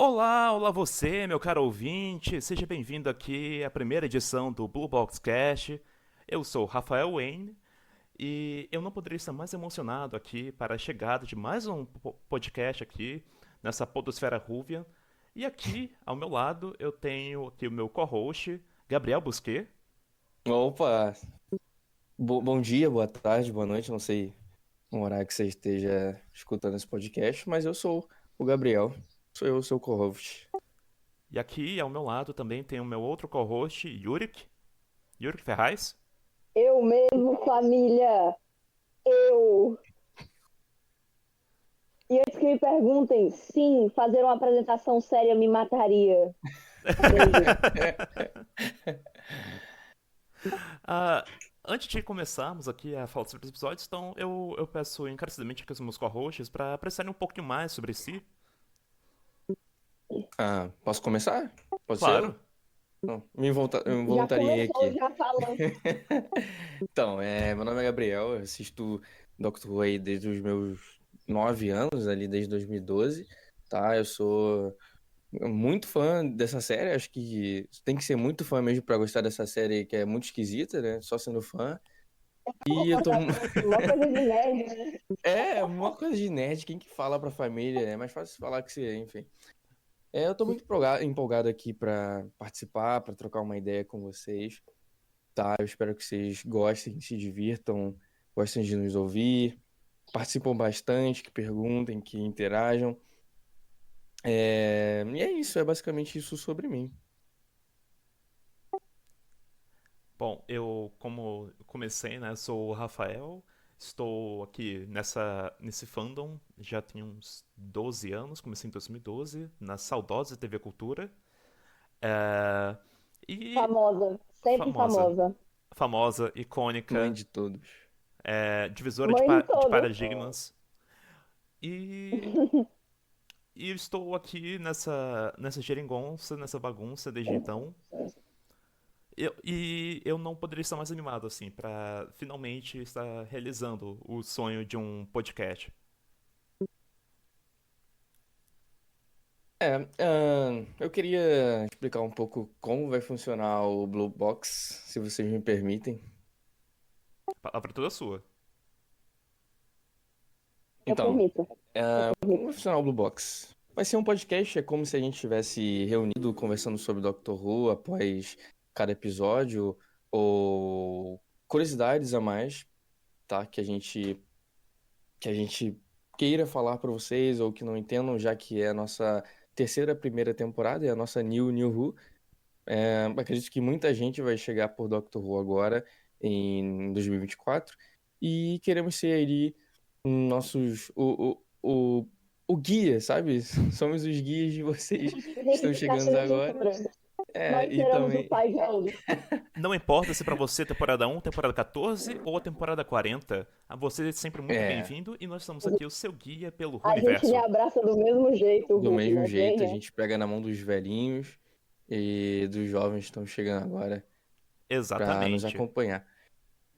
Olá, olá você, meu caro ouvinte. Seja bem-vindo aqui à primeira edição do Blue Box Cast. Eu sou Rafael Wayne e eu não poderia estar mais emocionado aqui para a chegada de mais um podcast aqui nessa podosfera rúvia. E aqui, ao meu lado, eu tenho aqui o meu co-host, Gabriel Busquet. Opa, bom dia, boa tarde, boa noite, não sei o horário que você esteja escutando esse podcast, mas eu sou o Gabriel, sou eu, o seu co-host. E aqui, ao meu lado, também tem o meu outro co-host, Yurik Ferraz. Eu mesmo, família. Eu. E antes que me perguntem, sim, fazer uma apresentação séria me mataria. Beijo. Ah, antes de começarmos aqui a falar sobre os episódios, então eu peço encarecidamente aqui aos meus co-hosts para apreciarem um pouquinho mais sobre si. Posso começar? Pode ser eu? Claro. Não, me Já voluntariei começou, aqui. já falando. Então, meu nome é Gabriel, eu assisto Doctor Who aí desde os meus 9 anos, ali desde 2012, tá? Eu sou muito fã dessa série, acho que tem que ser muito fã mesmo pra gostar dessa série que é muito esquisita, né? Só sendo fã. E eu tô. Uma coisa de nerd, né? É, uma coisa de nerd, quem que fala pra família? É mais fácil falar que você, enfim. Eu tô muito empolgado aqui pra participar, pra trocar uma ideia com vocês, tá? Eu espero que vocês gostem, se divirtam, gostem de nos ouvir, participam bastante, que perguntem, que interajam. E é isso, é basicamente isso sobre mim. Bom, como eu comecei, né, sou o Rafael, estou aqui nesse fandom já tem uns 12 anos, comecei em 2012, na saudosa TV Cultura. É, e Famosa. Sempre famosa, famosa. famosa, Mãe icônica, de todos. divisora Mãe de de todos. paradigmas. E E eu estou aqui nessa geringonça, nessa bagunça desde então. E eu não poderia estar mais animado, assim, para finalmente estar realizando o sonho de um podcast. Eu queria explicar um pouco como vai funcionar o Blue Box, se vocês me permitem. A palavra é toda sua. Eu Então, permito. como vai funcionar o Blue Box? Vai ser um podcast, é como se a gente tivesse reunido conversando sobre Doctor Who após cada episódio, ou curiosidades a mais, tá? Que a gente queira falar para vocês, ou que não entendam, já que é a nossa primeira temporada, é a nossa New Who. Acredito que muita gente vai chegar por Doctor Who agora, em 2024, e queremos ser ali nossos, o guia, sabe? Somos os guias de vocês que estão chegando Caixinha de agora. entrada. Nós E seremos o também, pai de Aldo. Não importa se pra você temporada 1, temporada 14 ou a temporada 40, você é sempre muito é, bem-vindo e nós estamos aqui o seu guia pelo A gente lhe universo. abraça do mesmo jeito, do Hulk, mesmo né? jeito, a Venha. gente pega na mão dos velhinhos e dos jovens que estão chegando agora para nos Exatamente. acompanhar.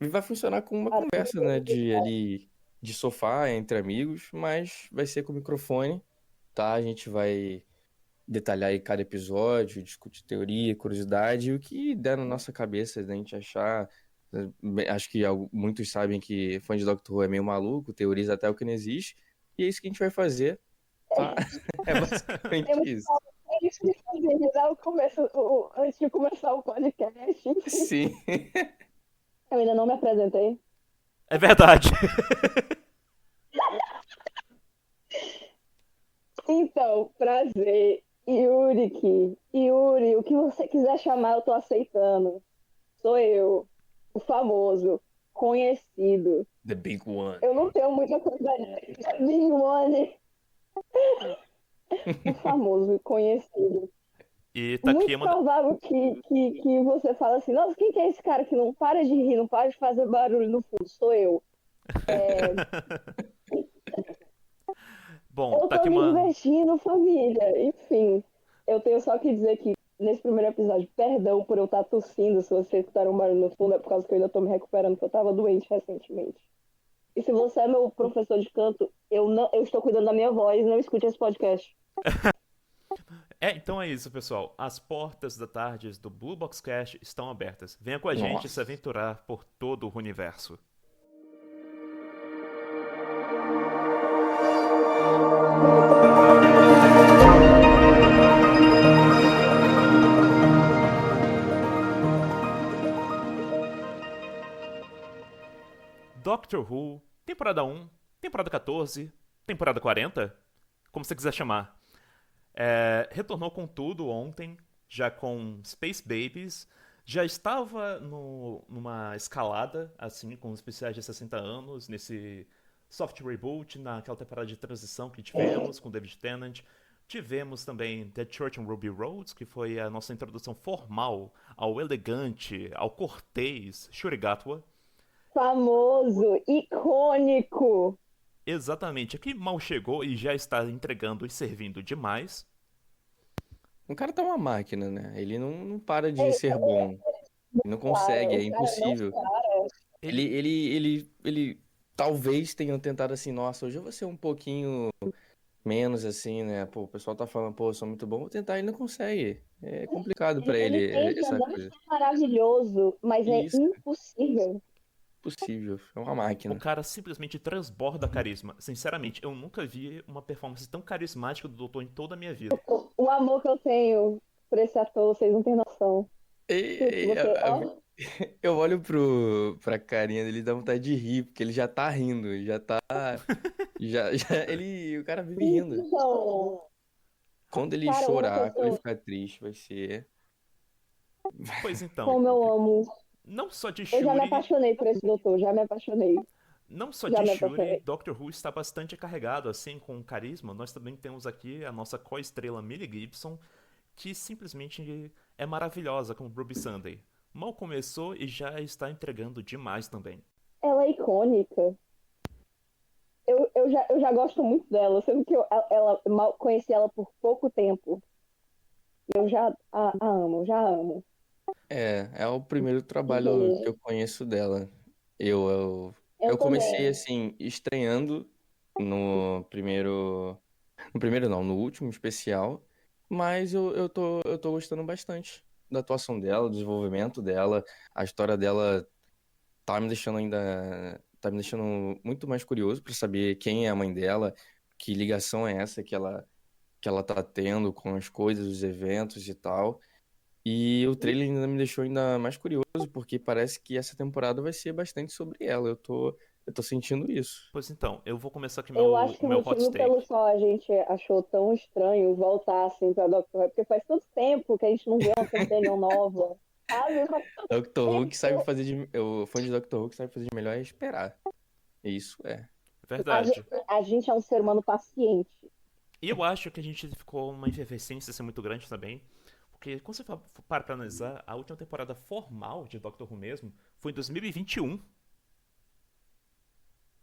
E vai funcionar como uma conversa, né, de sofá entre amigos, mas vai ser com microfone, tá? A gente vai detalhar aí cada episódio, discutir teoria, curiosidade, e o que der na nossa cabeça, né, a gente achar. Acho que muitos sabem que fã de Doctor Who é meio maluco, teoriza até o que não existe, e é isso que a gente vai fazer, tá? É basicamente Temos isso. isso de fazer já antes de começar o podcast. Sim. Eu ainda não me apresentei. É verdade. Então, prazer. Yuri, o que você quiser chamar, eu tô aceitando. Sou eu, o famoso, conhecido. The Big One. Eu não tenho muita coisa. Big One, o famoso, conhecido. E tá aqui Muito uma. provável que você fale assim, nossa, quem que é esse cara que não para de rir, não para de fazer barulho no fundo? Sou eu. Bom, Eu tá tô aqui me uma. divertindo, família. Enfim, eu tenho só que dizer que nesse primeiro episódio, perdão por eu estar tossindo, se vocês escutaram um barulho no fundo, é por causa que eu ainda tô me recuperando, porque eu tava doente recentemente. E se você é meu professor de canto, eu estou cuidando da minha voz, não escute esse podcast. Então é isso, pessoal. As portas da tarde do Blue Box Cast estão abertas. Venha com a gente se Nossa. aventurar por todo o universo. Doctor Who, temporada 1, temporada 14, temporada 40, como você quiser chamar. Retornou com tudo ontem, já com Space Babies. Já estava numa escalada, assim, com os especiais de 60 anos, nesse soft reboot, naquela temporada de transição que tivemos com David Tennant. Tivemos também The Church on Ruby Road, que foi a nossa introdução formal ao elegante, ao cortês Shuri Gatwa. Famoso, icônico. Exatamente, aqui mal chegou e já está entregando e servindo demais. O cara tá uma máquina, né? Ele não para de ser bom. Ele não consegue, Cara, é o cara não impossível. para. Ele talvez tenha tentado assim, nossa, hoje eu vou ser um pouquinho menos assim, né? Pô, o pessoal tá falando, pô, eu sou muito bom, vou tentar, ele não consegue. É complicado pra Ele ele, tenta essa não coisa. ser maravilhoso, mas é Isso, impossível. possível, é uma O máquina. cara simplesmente transborda carisma. Sinceramente, eu nunca vi uma performance tão carismática do Doutor em toda a minha vida. O amor que eu tenho por esse ator, vocês não têm noção. E- e- Você, a- a- eu olho pra carinha dele e dá vontade de rir, porque ele já tá rindo, ele já tá. O cara vive rindo. então, Quando ele cara, uma chorar, quando ele pessoa, ficar triste, vai ser. Pois então, como eu amo. não só de Eu já me Shuri, apaixonei por esse doutor, já me apaixonei. não só Já de me Shuri, apaixonei. Doctor Who está bastante carregado assim com carisma. Nós também temos aqui a nossa co-estrela Millie Gibson, que simplesmente é maravilhosa com Ruby Sunday. Mal começou e já está entregando demais também. Ela é icônica. Eu já gosto muito dela, sendo que mal conheci ela por pouco tempo. Eu já a amo, já amo. É o primeiro trabalho que eu conheço dela. Eu, Eu eu comecei também. assim, estreando no primeiro. No primeiro não, no último especial. Mas eu tô gostando bastante da atuação dela, do desenvolvimento dela. A história dela tá me deixando ainda. Tá me deixando muito mais curioso pra saber quem é a mãe dela, que ligação é essa que ela tá tendo com as coisas, os eventos e tal. E o trailer ainda me deixou ainda mais curioso, porque parece que essa temporada vai ser bastante sobre ela. Eu tô sentindo isso. Pois então, eu vou começar aqui Eu meu, acho que o o meu hot motivo pelo take. qual a gente achou tão estranho voltar assim pra Doctor Who, é porque faz tanto tempo que a gente não vê uma Centennial nova. Sabe? Faz tanto Doctor Who que sabe tempo. fazer de. O fã de Doctor Who que sabe fazer de melhor é esperar. Isso é. Verdade. A gente é um ser humano paciente. E eu acho que a gente ficou uma efervescência assim, muito grande também. Porque quando você para pra analisar, a última temporada formal de Doctor Who mesmo foi em 2021.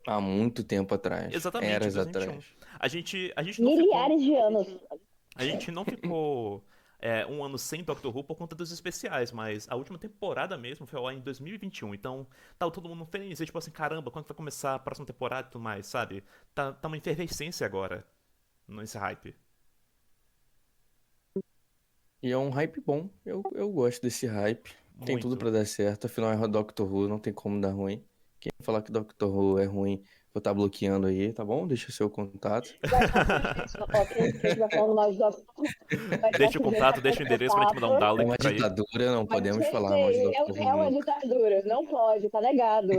Há muito tempo atrás. Exatamente, em Eras 2021. atrás. A gente não ficou. Milhares de anos. A gente não ficou um ano sem Doctor Who por conta dos especiais, mas a última temporada mesmo foi lá em 2021. Então, tá todo mundo feliz. E, tipo assim, caramba, quando vai começar a próxima temporada e tudo mais, sabe? Tá uma efervescência agora nesse hype. E é um hype bom. Eu gosto desse hype. Tem tudo Muito. pra dar certo. Afinal, é Doctor Who, não tem como dar ruim. Quem falar que Doctor Who é ruim, vou estar bloqueando aí, tá bom? Deixa seu contato. Ó, quem estiver falando mal de Doctor Who, vai Deixa o ter contato, deixa o endereço pra gente mandar um É download uma pra ir. ditadura, não Pode podemos ser, falar mal de Doctor Who é uma nunca. ditadura. Não pode, tá negado.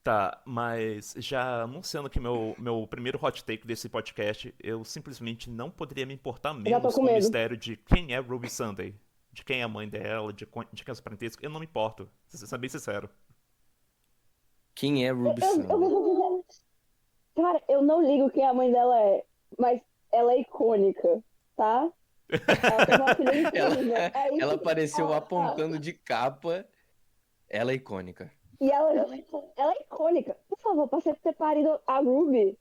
Tá, mas já anunciando que meu primeiro hot take desse podcast, eu simplesmente não poderia me importar Já tô menos com com o medo. mistério de quem é Ruby Sunday. De quem é a mãe dela, de quem é os parentescos. Eu não me importo, pra ser bem sincero. Quem é Ruby Eu Sunday? vou dizer, cara, eu não ligo quem a mãe dela é, mas ela é icônica, tá? Ela teve uma filha incrível. É isso Ela que apareceu ela apontando de capa. Ela é icônica. E ela é icônica. Por favor, pra você ter parido a Ruby.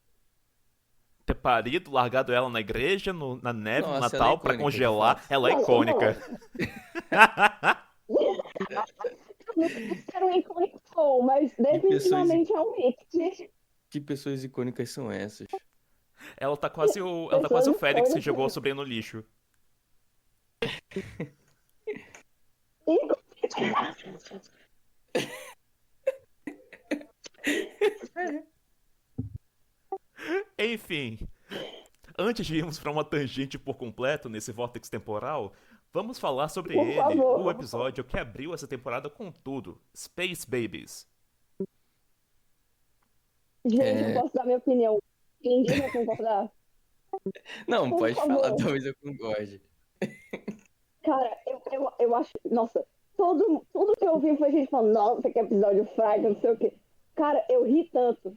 Ter parido, largado ela na igreja, na neve, no Nossa, ela é Natal, pra icônica, de congelar, fato. ela é icônica. Não sei se era um icônico ou, mas definitivamente é um hit. Que pessoas icônicas são essas? Ela tá quase o Félix que Pessoas jogou a icônicas. sobrinha no lixo. Enfim, antes de irmos para uma tangente por completo nesse vórtice temporal, vamos falar sobre Por ele, o favor. episódio que abriu essa temporada com tudo: Space Babies. Gente, eu É, posso dar minha opinião. Ninguém vai concordar. Não, Por pode falar, favor. talvez eu concorde. Cara, eu acho. Nossa, tudo que eu vi foi gente falando, nossa, que episódio fraco, não sei o quê. Cara, eu ri tanto.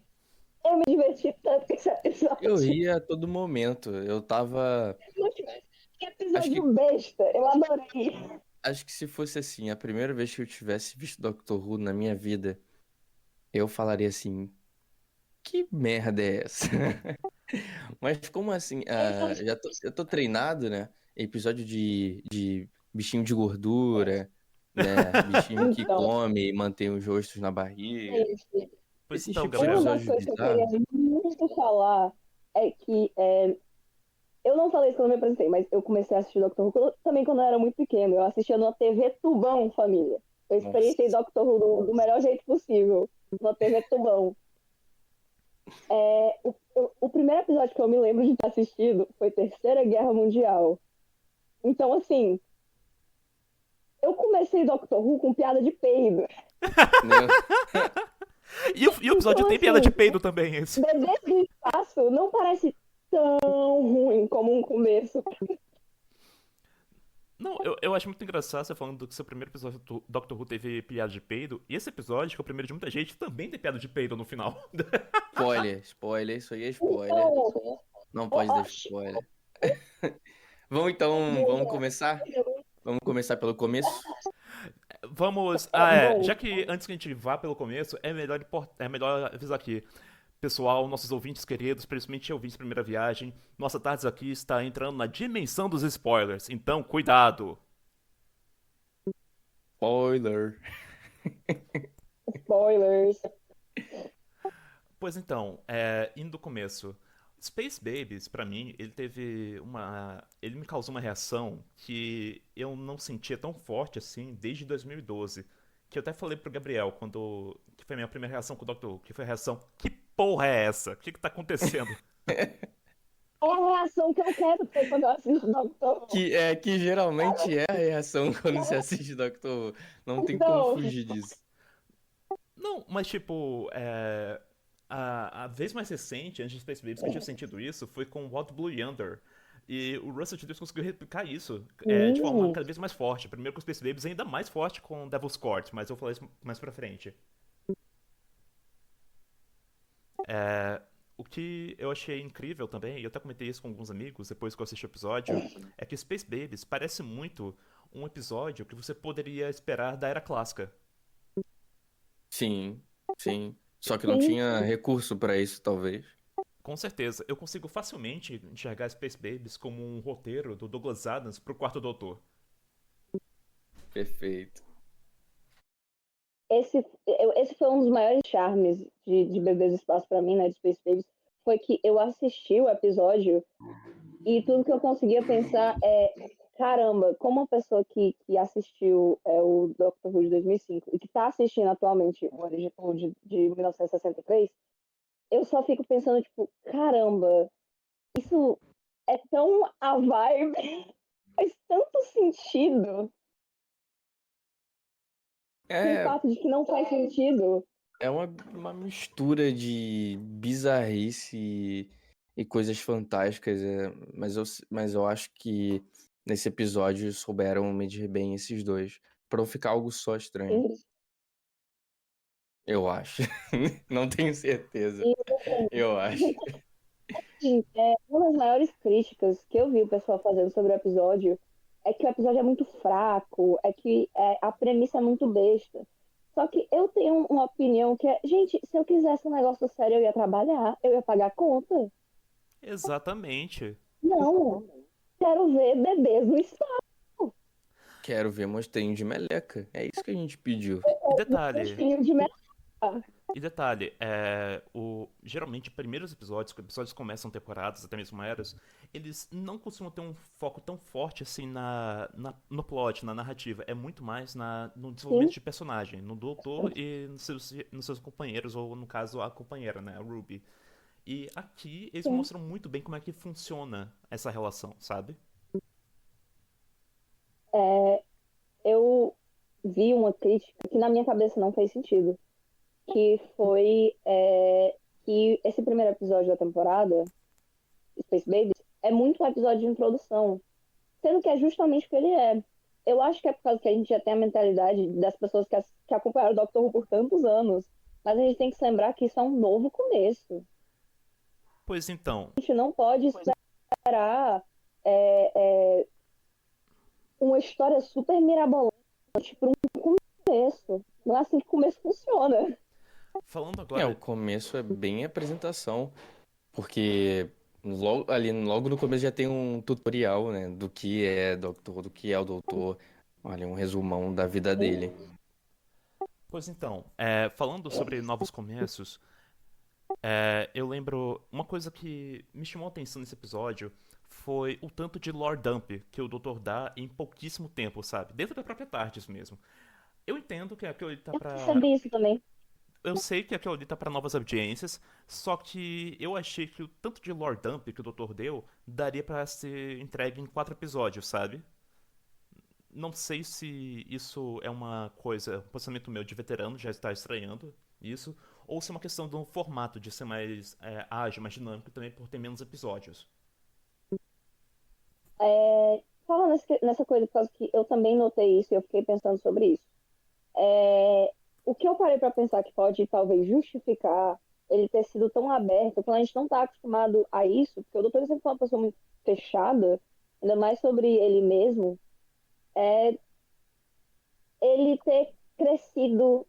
Eu me diverti tanto com esse Eu episódio. ria a todo momento. Eu tava. Que Acho que, episódio besta. Eu adorei. acho que se fosse assim, a primeira vez que eu tivesse visto Doctor Who na minha vida, eu falaria assim: que merda é essa? Mas como assim? Eu tô treinado, né? Episódio de bichinho de gordura, né? Bichinho que Então, come e mantém os rostos na barriga. gente, Pois Esses então, tipos de uma Gabriel. das episódios coisas que eu queria bizarros. muito falar é que eu não falei isso quando eu me apresentei, mas eu comecei a assistir Doctor Who também quando eu era muito pequeno. Eu assistia na TV Tubão, família. Eu experienciei Nossa. Doctor Who do melhor jeito possível, na TV Tubão. O primeiro episódio que eu me lembro de ter assistido foi Terceira Guerra Mundial. Então, assim, eu comecei Doctor Who com piada de peido. Né? E o episódio Então, tem piada de assim, peido também, esse. Bebês do Espaço não parece tão ruim como um começo. Não, eu acho muito engraçado você falando que seu primeiro episódio do Doctor Who teve piada de peido, e esse episódio, que é o primeiro de muita gente, também tem piada de peido no final. Spoiler, spoiler, isso aí é spoiler. Então, Não pode dar spoiler. Vamos então, vamos começar? Vamos começar pelo começo? Vamos. bom, Já que antes que a gente vá pelo começo, é melhor avisar aqui. Pessoal, nossos ouvintes queridos, principalmente ouvintes de primeira viagem, nossa tarde aqui está entrando na dimensão dos spoilers, então cuidado! Spoiler. spoilers. Pois então, indo do começo. Space Babies, pra mim, ele teve uma. Ele me causou uma reação que eu não sentia tão forte assim desde 2012. Que eu até falei pro Gabriel, quando. Que foi a minha primeira reação com o Doctor Who, que foi a reação: que porra é essa? O que tá acontecendo? É a reação que eu quero ter quando eu assisto Doctor Who. Que geralmente é a reação quando se assiste Doctor Who. Não tem como Então, fugir disso. Não, mas tipo, a vez mais recente, antes de Space Babies, que eu tinha sentido isso foi com What Blue Yonder. E o Russell T. Davies conseguiu replicar isso de forma hum, cada vez mais forte. Primeiro com Space Babies, ainda mais forte com Devil's Court, mas eu vou falar isso mais pra frente. É, o que eu achei incrível também, e eu até comentei isso com alguns amigos depois que eu assisti o episódio, é que Space Babies parece muito um episódio que você poderia esperar da era clássica. Sim, sim. Só que não sim, tinha recurso pra isso, talvez. Com certeza, eu consigo facilmente enxergar Space Babies como um roteiro do Douglas Adams pro Quarto Doutor. Perfeito. esse foi um dos maiores charmes de Bebês do Espaço pra mim, né, de Space Babies, foi que eu assisti o episódio e tudo que eu conseguia pensar é, caramba, como uma pessoa que assistiu o Doctor Who de 2005 e que está assistindo atualmente o original de 1963, eu só fico pensando, tipo, caramba, isso é tão a vibe, faz tanto sentido, e o É, fato de que não faz sentido. é uma mistura de bizarrice e coisas fantásticas. Mas eu acho que nesse episódio souberam medir bem esses dois. Pra não ficar algo só estranho. Eu acho. Não tenho certeza. E, Eu acho. assim, uma das maiores críticas que eu vi o pessoal fazendo sobre o episódio é que o episódio é muito fraco, é que a premissa é muito besta. Só que eu tenho uma opinião que é, gente, se eu quisesse um negócio sério, eu ia trabalhar, eu ia pagar conta. Exatamente. Não, quero ver bebês no espaço, Quero ver monstrinho de meleca. É isso que a gente pediu. E um detalhe, gostinho de merda. E detalhe, geralmente primeiros episódios começam temporadas, até mesmo eras, eles não costumam ter um foco tão forte assim no plot, na narrativa. É muito mais no desenvolvimento Sim, de personagem, no doutor e nos seus companheiros, ou no caso a companheira, né, a Ruby. E aqui eles sim. mostram muito bem como é que funciona essa relação, sabe? É, eu vi uma crítica que na minha cabeça não fez sentido, que foi que esse primeiro episódio da temporada, Space Babies, é muito um episódio de introdução, sendo que é justamente o que ele é. Eu acho que é por causa que a gente já tem a mentalidade das pessoas que acompanharam o Doctor Who por tantos anos, mas a gente tem que se lembrar que isso é um novo começo. Pois então, A gente não pode esperar é, é, uma história super mirabolante para um começo. Não é assim que o começo funciona. falando O agora. começo é bem apresentação, porque logo no começo já tem um tutorial, né, do que é Doctor, do que é o Doutor. Olha, um resumão da vida dele. Pois então, falando sobre novos começos, eu lembro uma coisa que me chamou a atenção nesse episódio foi o tanto de lore dump que o Doutor dá em pouquíssimo tempo, sabe? Dentro da própria TARDIS mesmo. Eu entendo que aquilo ali tá Eu pra. percebi isso também. Eu sei que aquilo ali tá pra novas audiências, só que eu achei que o tanto de lore dump que o Doutor deu daria pra ser entregue em 4 episódios, sabe? Não sei se isso é uma coisa, um pensamento meu de veterano, já está estranhando isso, ou se é uma questão do formato de ser mais ágil, mais dinâmico também por ter menos episódios. Falando nessa coisa, por causa que eu também notei isso e eu fiquei pensando sobre isso. É, o que eu parei para pensar que pode talvez justificar ele ter sido tão aberto, quando a gente não está acostumado a isso, porque o doutor sempre foi uma pessoa muito fechada, ainda mais sobre ele mesmo, é ele ter crescido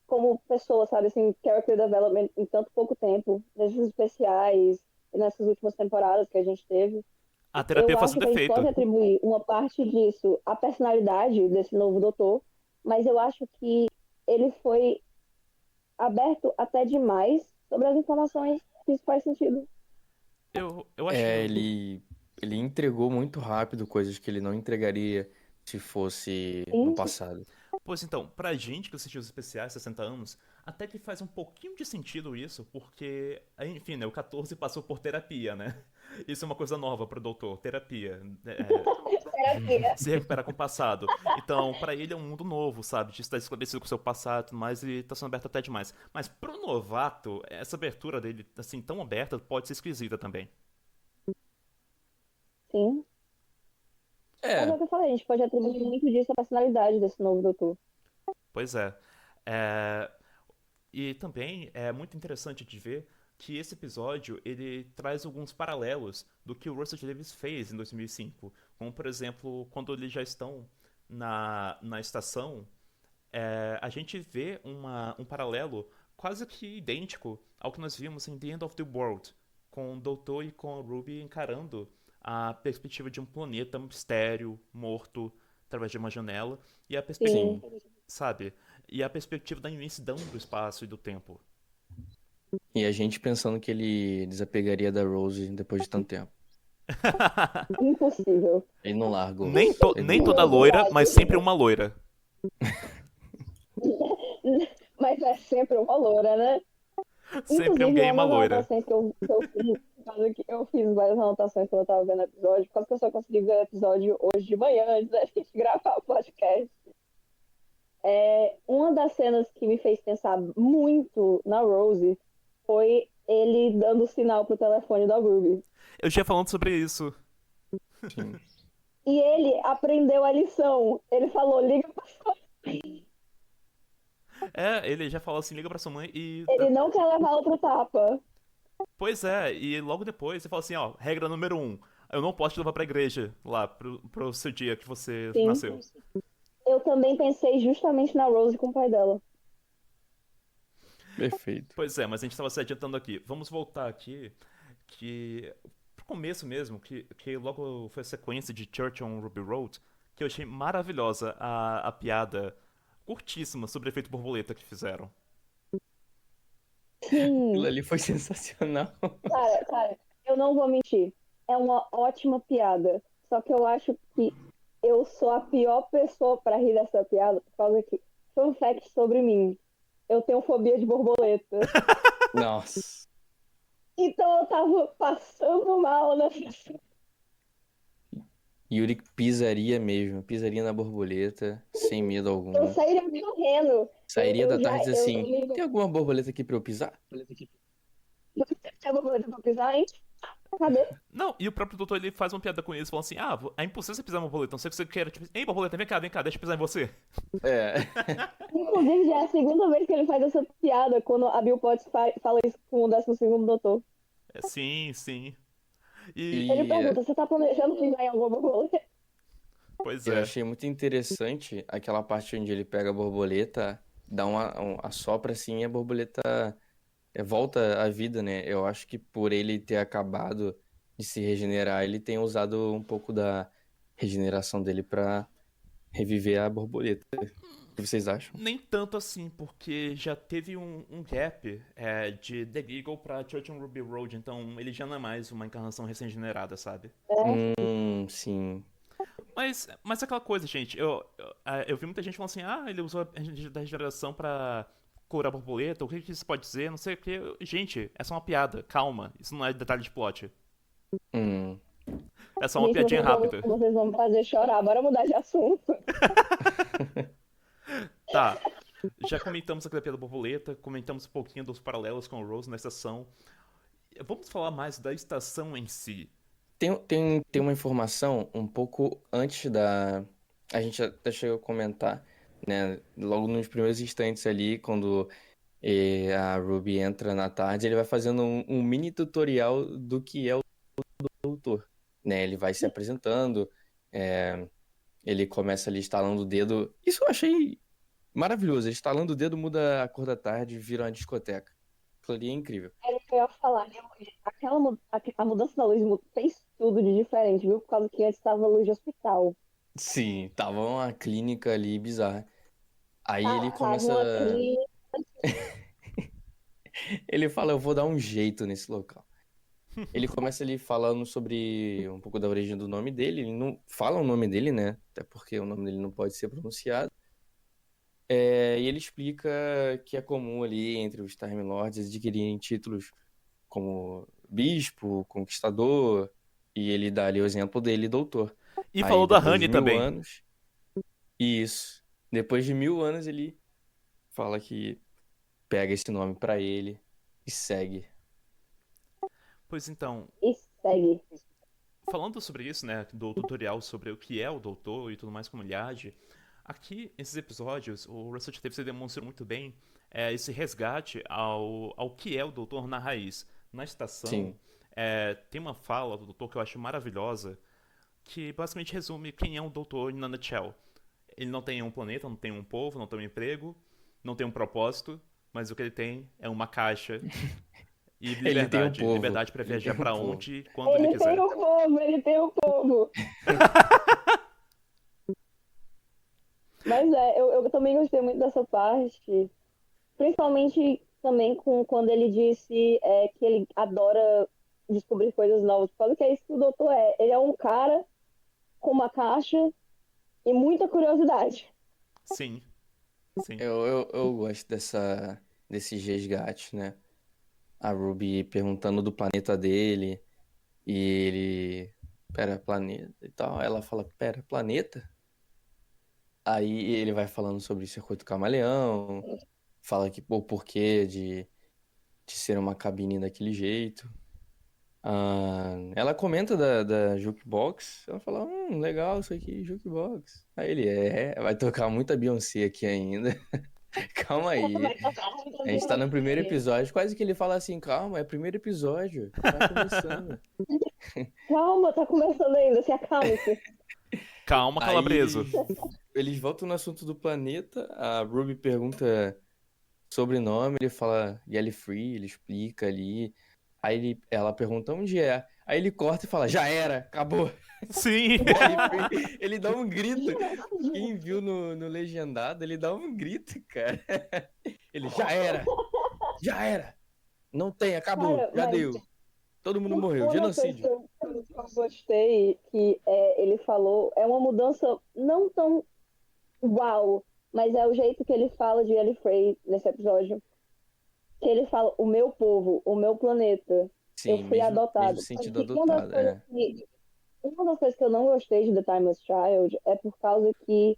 como pessoa, sabe, assim, character development em tanto pouco tempo, nesses especiais e nessas últimas temporadas que a gente teve. A terapia Eu acho fazendo que a gente pode efeito. atribuir uma parte disso à personalidade desse novo doutor, mas eu acho que ele foi aberto até demais sobre as informações, que isso faz sentido. Eu É, acho. ele entregou muito rápido coisas que ele não entregaria se fosse no Sim, passado. Pois então, pra gente que assistiu os especiais 60 anos, até que faz um pouquinho de sentido isso, porque, enfim, né, o 14 passou por terapia, né? Isso é uma coisa nova pro doutor, terapia. terapia. Se recuperar com o passado. Então, pra ele é um mundo novo, sabe? De estar esclarecido com o seu passado e tudo mais, e tá sendo aberto até demais. Mas pro novato, essa abertura dele, assim, tão aberta, pode ser esquisita também. Sim. Mas é o É, que eu falei, a gente pode atribuir muito disso à personalidade desse novo doutor. Pois é. É, E também é muito interessante de ver que esse episódio ele traz alguns paralelos do que o Russell T. Davies fez em 2005. Como, por exemplo, quando eles já estão na estação, a gente vê um paralelo quase que idêntico ao que nós vimos em The End of the World, com o Doutor e com a Ruby encarando a perspectiva de um planeta mistério, morto, através de uma janela, e a perspectiva, Sim. sim. sabe? E a perspectiva da imensidão do espaço e do tempo. E a gente pensando que ele desapegaria da Rose depois de tanto tempo. Impossível. Ele não largou. Ele Nem não toda largou. loira, mas Verdade. sempre uma loira. Mas é sempre uma loura, né? Sempre Inclusive, alguém uma uma das loira. anotações que eu fiz, por causa que eu fiz várias anotações quando eu tava vendo o episódio, por causa que eu só consegui ver o episódio hoje de manhã, antes da gente gravar o podcast. Uma das cenas que me fez pensar muito na Rose foi ele dando sinal pro telefone da Ruby. Eu já ia falando sobre isso. Sim. E ele aprendeu a lição. Ele falou, liga pra sua. Ele já falou assim, liga pra sua mãe e. Ele não quer levar outro tapa. Pois é, e logo depois você fala assim, ó, regra número 1. Eu não posso te levar pra igreja lá, pro seu dia que você Sim. nasceu. Eu também pensei justamente na Rose com o pai dela. Perfeito. Pois é, mas a gente tava se adiantando aqui. Vamos voltar aqui, que. Pro começo mesmo, que logo foi a sequência de Church on Ruby Road, que eu achei maravilhosa a piada curtíssima sobre efeito borboleta que fizeram. Sim, Aquilo ali foi sensacional. cara, eu não vou mentir. É uma ótima piada. Só que eu acho que eu sou a pior pessoa pra rir dessa piada, por causa que, fun fact sobre mim, eu tenho fobia de borboleta. Nossa. Então eu tava passando mal nessa. Yuri pisaria mesmo, pisaria na borboleta, sem medo Eu algum. sairia correndo. Sairia da tarde e dizer Eu assim, me tem alguma borboleta aqui pra eu pisar? tinha borboleta pra pisar, hein? Cadê? Não, e o próprio doutor ele faz uma piada com isso, falando assim: ah, é impossível você pisar uma borboleta, não sei o que você quer. Tipo, ei, borboleta, vem cá, deixa eu pisar em você. É. Inclusive, já é a segunda vez que ele faz essa piada quando a Bill Potts fala isso com o 12º doutor. Sim, sim. E, Ele E pergunta, você tá planejando pisar em alguma borboleta? pois eu é. achei muito interessante aquela parte onde ele pega a borboleta, dá assopra assim e a borboleta volta à vida, né? Eu acho que por ele ter acabado de se regenerar, ele tem usado um pouco da regeneração dele pra reviver a borboleta. O que vocês acham? Nem tanto assim, porque já teve um gap de The Eagle pra Church on Ruby Road, então ele já não é mais uma encarnação recém-generada, sabe? Sim. Mas é aquela coisa, gente, eu vi muita gente falando assim, ah, ele usou a energia da regeneração pra curar a borboleta, o que que isso pode dizer, não sei o que. Gente, é só uma piada, calma, isso não é detalhe de plot. Hum. É só uma Gente, piadinha rápida. vocês vão me fazer chorar. Bora mudar de assunto. Tá, já comentamos aqui da piada borboleta, comentamos um pouquinho dos paralelos com o Rose na estação. Vamos falar mais da estação em si. Tem uma informação um pouco antes da. A gente até chegou a comentar, né? Logo nos primeiros instantes ali, quando a Ruby entra na tarde, ele vai fazendo um mini tutorial do que é o doutor, né? Ele vai se apresentando, é, ele começa ali estalando o dedo. Isso eu achei maravilhoso. Ele estalando o dedo muda a cor da tarde e vira uma discoteca. Aquilo ali é incrível. Era o que eu ia falar. A mudança da luz fez tudo de diferente, viu? Por causa que antes estava luz de hospital. Sim, tava uma clínica ali bizarra. Aí ele Tava começa. uma clínica. Ele fala, eu vou dar um jeito nesse local. Ele começa ali falando sobre um pouco da origem do nome dele. Ele não fala o nome dele, né? Até porque o nome dele não pode ser pronunciado. E ele explica que é comum ali entre os Time Lords adquirirem títulos como bispo, conquistador, e ele dá ali o exemplo dele, doutor. E Aí falou da depois Honey de 1000 também. anos, isso. Depois de 1000 anos ele fala que pega esse nome pra ele e segue. Pois então, E segue. falando sobre isso, né, do tutorial sobre o que é o doutor e tudo mais como ele age, aqui, nesses episódios, o Russell T. Davies demonstrou muito bem esse resgate ao que é o doutor na raiz. Na estação, Sim. tem uma fala do doutor que eu acho maravilhosa, que basicamente resume quem é um doutor na nutshell. Ele não tem um planeta, não tem um povo, não tem um emprego, não tem um propósito, mas o que ele tem é uma caixa e Ele tem um liberdade. povo. Liberdade pra Ele viajar tem um pra povo. onde e quando ele quiser. Ele tem o povo. Mas eu também gostei muito dessa parte. Principalmente também quando ele disse que ele adora descobrir coisas novas. Por causa que é isso que o doutor é. Ele é um cara com uma caixa e muita curiosidade. Sim. Sim. Eu gosto desses resgates, né? A Ruby perguntando do planeta dele e ele... Pera, planeta e tal. Ela fala, pera, planeta? Aí ele vai falando sobre o circuito camaleão, fala que o porquê de ser uma cabine daquele jeito. Ela comenta da Jukebox, ela fala, legal isso aqui, Jukebox. Aí ele, vai tocar muita Beyoncé aqui ainda. Calma aí. A gente tá no primeiro episódio, quase que ele fala assim, calma, é o primeiro episódio, tá começando. Calma, tá começando ainda, se acalme-se. Calma, Aí calabreso. eles voltam no assunto do planeta, a Ruby pergunta sobrenome, ele fala Gallifrey, ele explica ali. Aí ela pergunta onde é. Aí ele corta e fala, já era, acabou. Sim. Gallifrey, ele dá um grito. Quem viu no legendado, ele dá um grito, cara. Ele, já era, já era. Não tem, acabou, Cara, já mas deu. Todo mundo morreu, uma das coisas que genocídio. eu gostei, que ele falou, é uma mudança não tão uau, mas é o jeito que ele fala de Gallifrey nesse episódio. Que ele fala, o meu povo, o meu planeta, eu Sim, fui mesmo adotado. sentido Porque adotado, é. uma das coisas que eu não gostei de The Timeless Child é por causa que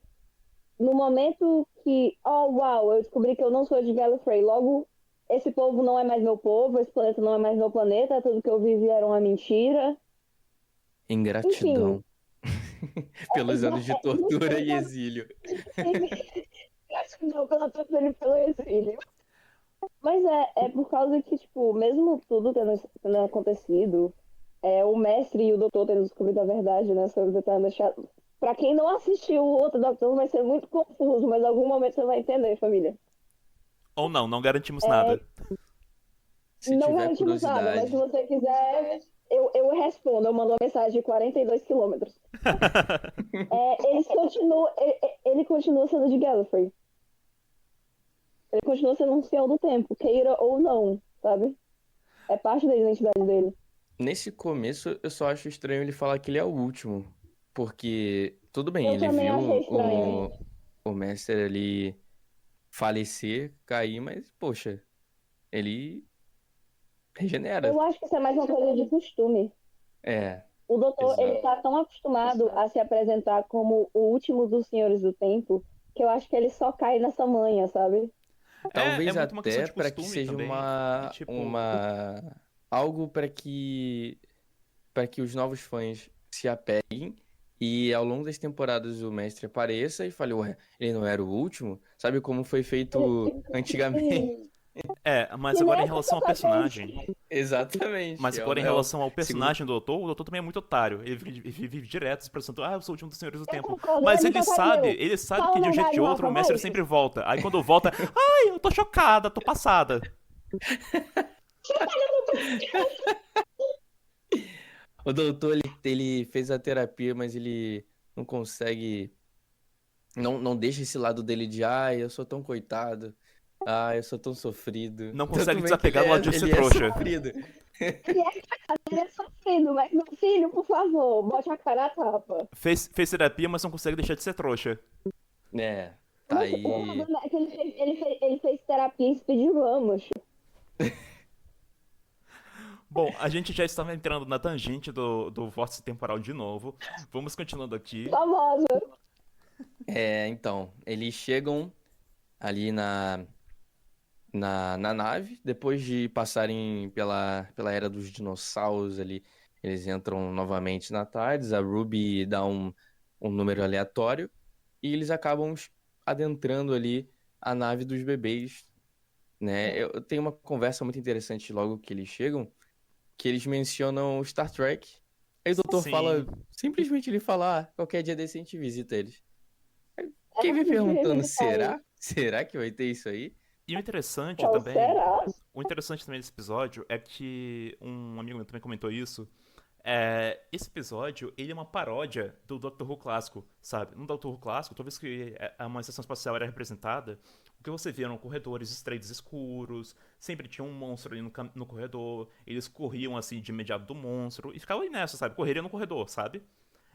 no momento que, oh, uau, eu descobri que eu não sou de Gallifrey, logo, esse povo não é mais meu povo, esse planeta não é mais meu planeta, tudo que eu vivi era uma mentira. Enfim, Ingratidão. Pelos anos de não tortura sei, e exílio. acho que não pela tortura e pelo exílio. Mas é por causa que, tipo, mesmo tudo tendo acontecido, o mestre e o doutor tendo descobrido a verdade, né, sobre o Detalhe Machado. Pra quem não assistiu o outro Doctor, vai ser muito confuso, mas em algum momento você vai entender, família. Ou não, não garantimos nada. Se Não tiver garantimos nada, mas se curiosidade. você quiser, eu respondo. Eu mando uma mensagem de 42 quilômetros. Ele continua sendo de Gallifrey. Ele continua sendo um fiel do tempo, queira ou não, sabe? É parte da identidade dele. Nesse começo, eu só acho estranho ele falar que ele é o último. Porque, tudo bem, Eu ele também achei viu estranho. o Mestre ali falecer, cair, mas, poxa, ele regenera. Eu acho que isso é mais uma coisa de costume. É, O doutor, ele exato. tá tão acostumado a se apresentar como o último dos Senhores do Tempo, que eu acho que ele só cai nessa manha, sabe? É Talvez muito uma questão até de para que costume seja também. E uma, tipo, uma algo para que os novos fãs se apeguem e ao longo das temporadas o mestre apareça e fale, ué, ele não era o último? Sabe como foi feito antigamente? Sim, mas que agora nem em essa relação ao sua personagem. Exatamente. Mas É agora em o relação ao segundo. personagem do doutor, o doutor também é muito otário. Ele vive direto se apresentando, eu sou o último dos senhores do Eu tempo. concordo, ele é Mas muito otário mesmo. ele sabe Fala que a de um jeito ou de verdade, outro Rafa, o mestre vai. sempre volta. Aí quando volta, ai, eu tô chocada, tô passada. O doutor, ele fez a terapia, mas ele não consegue, não deixa esse lado dele de, ai, eu sou tão coitado, ai, eu sou tão sofrido. Não Tanto consegue bem que desapegar do lado de ser ele é trouxa. sofrido. Ele é cagado, ele é sofrido, mas meu filho, por favor, bote a cara a tapa. Fez terapia, mas não consegue deixar de ser trouxa. É, tá Mas o aí. problema é que ele fez terapia em speedrun, moço. Bom, a gente já estava entrando na tangente do vórtice temporal de novo. Vamos continuando aqui. Famosa. Então, eles chegam ali na nave, depois de passarem pela era dos dinossauros ali, eles entram novamente na TARDIS, a Ruby dá um número aleatório, e eles acabam adentrando ali a nave dos bebês, né? Eu tenho uma conversa muito interessante logo que eles chegam, que eles mencionam Star Trek, aí o doutor Sim. fala, simplesmente ele fala, qualquer dia desse a gente visita eles. Aí fiquei me perguntando, Ele fala, será? Será que vai ter isso aí? E o interessante "Qual também, será? o interessante também desse episódio é que um amigo meu também comentou isso. Esse episódio, ele é uma paródia do Doctor Who clássico, sabe? No Doctor Who clássico, toda vez que uma estação espacial era representada, o que você via eram corredores estreitos escuros, sempre tinha um monstro ali no corredor, eles corriam assim de imediato do monstro e ficavam aí nessa, sabe? Correria no corredor, sabe?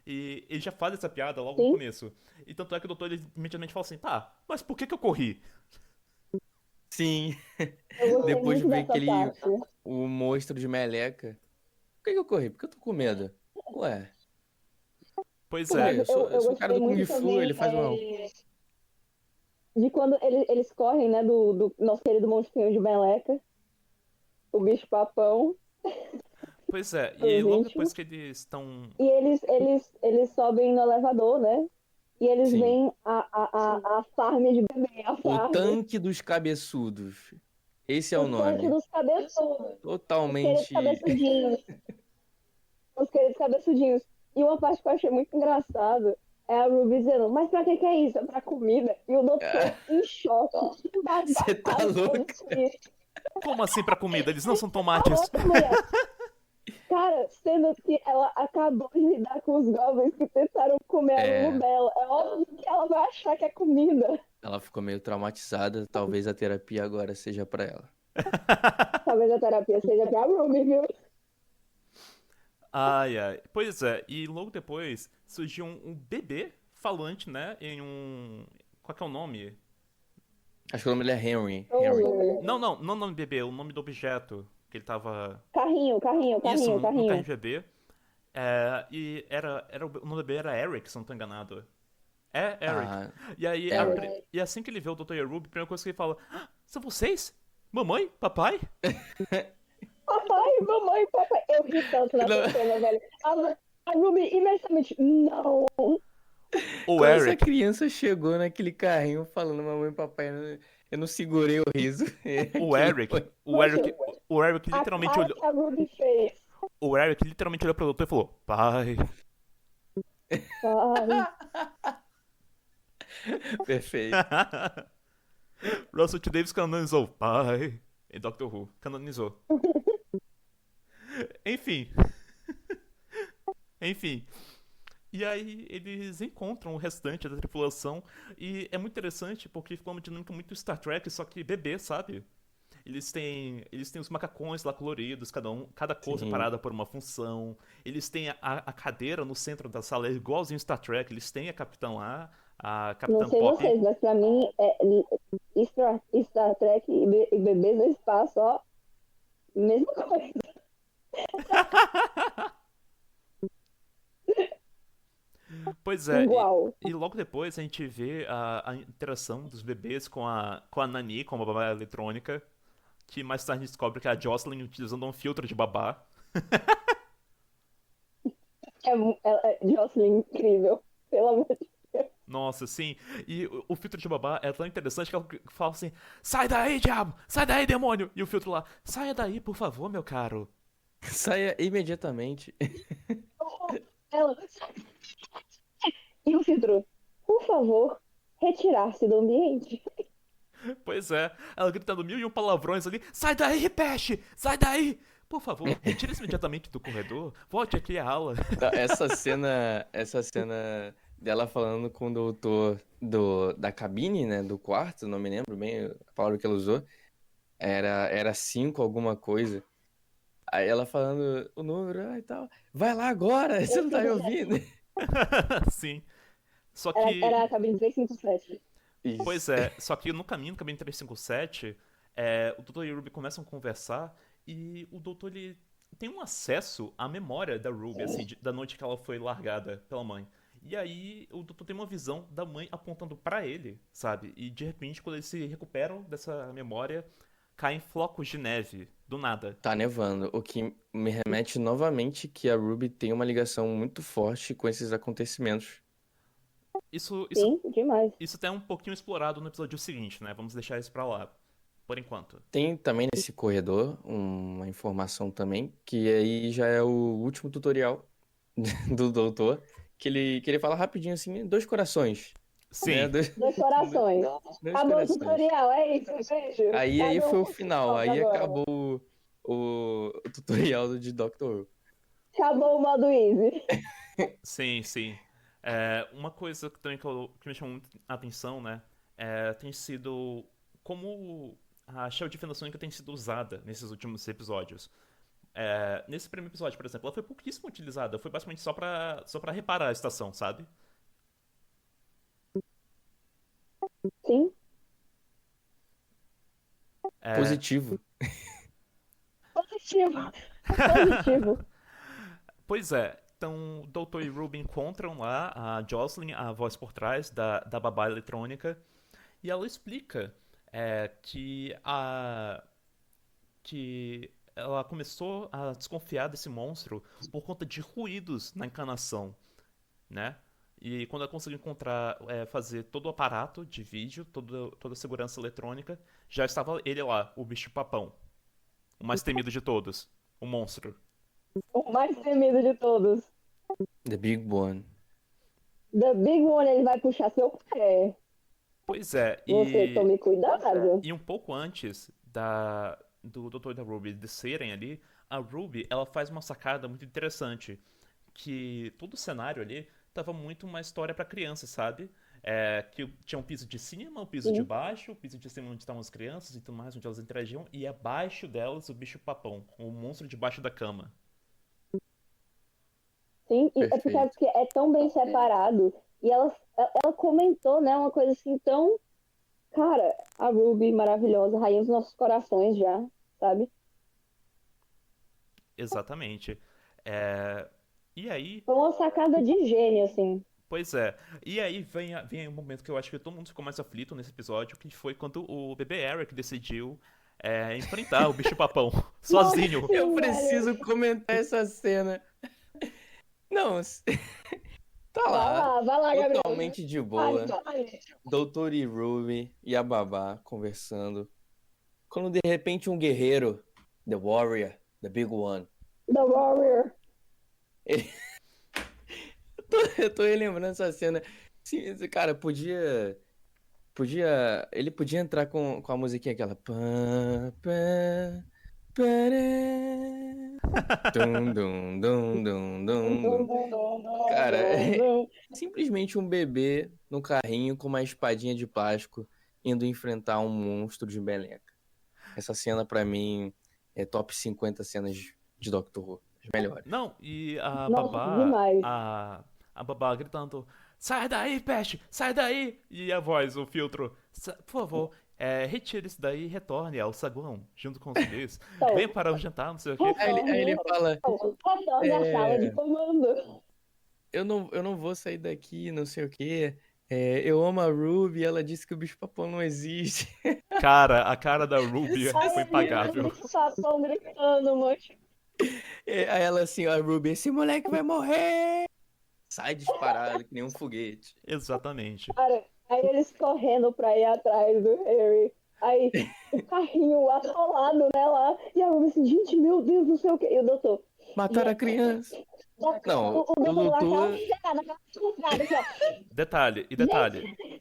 E ele já faz essa piada logo no Sim, começo. E tanto é que o doutor ele imediatamente fala assim: tá, mas por que eu corri? Sim. eu gostei Depois muito ver dessa aquele parte. o monstro de meleca. Por que eu corri? Porque eu tô com medo. Ué, Pois por quê? Mas é, Eu eu sou o cara gostei do Kung muito Fu, ele também faz mal. de quando eles correm, né, do nosso querido monstrinho de meleca, o bicho papão, pois é. E pros logo depois íntimos. que eles estão. E eles sobem no elevador, né? E eles Sim. veem a farm de bebê, a O farm. tanque dos cabeçudos. Esse é O o tanque nome. dos cabeçudos. Os queridos Totalmente. cabeçudinhos. Os queridos cabeçudinhos. E uma parte que eu achei muito engraçado é a Ruby dizendo, mas pra que é isso? É pra comida? E o doutor em choque, Você tá embasbacado louco? com isso. Como assim pra comida? Eles não são A tomates. outra mulher, cara, sendo que ela acabou de lidar com os goblins que tentaram comer a Lulu É, dela. É óbvio que ela vai achar que é comida. ela ficou meio traumatizada. Talvez a terapia agora seja pra ela. Talvez a terapia seja pra Ruby, viu? Ai, ai. Pois é, e logo depois surgiu um bebê falante, né? Em um. Qual que é o nome? Acho que o nome dele é Henry. Henry. Roller. Não o nome do bebê, o nome do objeto que ele tava. Carrinho, carrinho, Isso, carrinho, no carrinho carrinho. de bebê. É, e o nome do bebê era Eric, se eu não tô enganado. É, Eric. Ah, E aí, Eric. e assim que ele vê o Dr. Ruby, a primeira coisa que ele fala: "Ah, são vocês? Mamãe? Papai?" Papai, mamãe, papai. Eu ri tanto nessa Não, cena, velho. A Ruby imediatamente, não. O quando essa Eric. criança chegou naquele carrinho falando mamãe e papai, eu não segurei o riso. O Aquilo Eric. foi. O Poxa, Eric. O Eric a literalmente cara olhou. que a Ruby fez. O Eric literalmente olhou pro doutor e falou: Pai. Pai. Perfeito. Russell T. Davis canonizou. Pai. E Doctor Who canonizou. Enfim. Enfim. E aí eles encontram o restante da tripulação. E é muito interessante porque ficou uma dinâmica muito Star Trek, só que bebê, sabe? Eles têm os macacões lá coloridos, cada cor Sim. separada por uma função. Eles têm a cadeira no centro da sala, é igualzinho Star Trek. Eles têm a Capitã lá, a Não Capitã sei Pop. vocês, mas pra mim Star Trek e bebês no espaço, ó, mesma coisa. Pois é, Igual. e logo depois a gente vê a interação dos bebês com a Nani, com a babá eletrônica, que mais tarde a gente descobre que é a Jocelyn utilizando um filtro de babá. Jocelyn incrível. Pelo amor de Deus. Nossa, sim. E o filtro de babá é tão interessante que ela fala assim: Sai daí, diabo! Sai daí, demônio! E o filtro lá: Saia daí, por favor, meu caro. Saia imediatamente. Ela. E o filtro, por favor, retirar-se do ambiente. Pois é, ela gritando mil e um palavrões ali: Sai daí, peste! Sai daí! Por favor, retire-se imediatamente do corredor. Volte aqui à aula. Não, essa cena dela falando com o doutor da cabine, né, do quarto, não me lembro bem a palavra que ela usou, era 5 alguma coisa. Aí ela falando o número e tal, vai lá agora, você não tá me ouvindo? Sim. Só Era que a cabine 357. Pois Isso. é, só que no caminho do caminho 357, o doutor e o Ruby começam a conversar e o doutor ele tem um acesso à memória da Ruby, assim, da noite que ela foi largada pela mãe. E aí o doutor tem uma visão da mãe apontando pra ele, sabe? E de repente, quando eles se recuperam dessa memória, caem flocos de neve, do nada. Tá nevando, o que me remete novamente que a Ruby tem uma ligação muito forte com esses acontecimentos. Isso, isso, Sim, demais. isso até é um pouquinho explorado no episódio seguinte, né? Vamos deixar isso pra lá, por enquanto. Tem também nesse corredor uma informação também, que aí já é o último tutorial do doutor, que ele fala rapidinho assim, 2 corações, né? Sim, Dois corações. Dois Acabou o corações. tutorial, é isso, beijo. Aí Cada foi um o com final, seu aí agora. acabou o tutorial de Doctor Who. Acabou o modo easy. sim, sim. Uma coisa que também que me chamou muito a atenção, né? Tem sido como a Shell de Fenda Sônica tem sido usada nesses últimos episódios. Nesse primeiro episódio, por exemplo, ela foi pouquíssimo utilizada. Foi basicamente só pra reparar a estação, sabe? Sim, É, Positivo. positivo. Positivo. Pois é. Então, o Doutor e Ruby encontram lá a Jocelyn, a voz por trás da babá eletrônica, e ela explica que ela começou a desconfiar desse monstro por conta de ruídos na encanação, né? E quando ela conseguiu fazer todo o aparato de vídeo, toda a segurança eletrônica, já estava ele lá, o bicho-papão, o mais temido de todos, o monstro. O mais temido de todos. The Big One. The Big One, ele vai puxar seu pé. Pois é, Você e, tome cuidado. e um pouco antes do Dr. e da Ruby descerem ali, a Ruby ela faz uma sacada muito interessante, que todo o cenário ali tava muito uma história pra criança, sabe? Que tinha um piso de cima, um piso de Sim. baixo, o piso de cima onde estavam as crianças e tudo mais, onde elas interagiam, e abaixo delas o bicho-papão, o monstro debaixo da cama. Sim, e é Perfeito. porque é tão bem separado. E ela comentou, né, uma coisa assim tão. Cara, a Ruby maravilhosa, rainha dos nossos corações já, sabe? Exatamente. É, E aí, Foi uma sacada de gênio, assim. pois é. E aí vem um momento que eu acho que todo mundo ficou mais aflito nesse episódio, que foi quando o bebê Eric decidiu enfrentar o bicho-papão Nossa, sozinho. Eu sim, velho. preciso comentar essa cena. Não, tá lá, Vai lá, Gabriel. totalmente de Fale, boa. fale. Doutor e Ruby e a babá conversando. Quando de repente um guerreiro, The Warrior, The Big One, The Warrior. eu tô relembrando essa cena. Sim, cara, ele podia entrar com a musiquinha aquela. Pá, pá, pará, dum, dum, dum, dum, Dum, dum, dum, dum. dum, dum, dum, Cara, dum, dum. simplesmente um bebê no carrinho com uma espadinha de plástico indo enfrentar um monstro de meleca. Essa cena pra mim é top 50 cenas de Doctor Who, as melhores. Não, e Nossa, demais. a babá gritando, sai daí, peste, sai daí! E a voz, o filtro, por favor, retire isso daí e retorne ao saguão, junto com os bebês. Venha Então, para o jantar, não sei o quê. Aí ele fala, retorne à sala de é, comando. eu não vou sair daqui, não sei o quê. Eu amo a Ruby, ela disse que o bicho-papão não existe. Cara, a cara da Ruby Essa foi Ai, cena. impagável. bicho sapão gritando, moço. Aí ela assim, ó, a Ruby, esse moleque vai morrer! Sai disparado que nem um foguete. Exatamente. Cara, aí eles correndo pra ir atrás do Harry. Aí o carrinho atolado, né, lá. E a Ruby assim, gente, meu Deus, não sei o quê. E o doutor, Mataram a criança. Não, o o doutor lá, doutor. aquela chocada, assim, ó. Detalhe,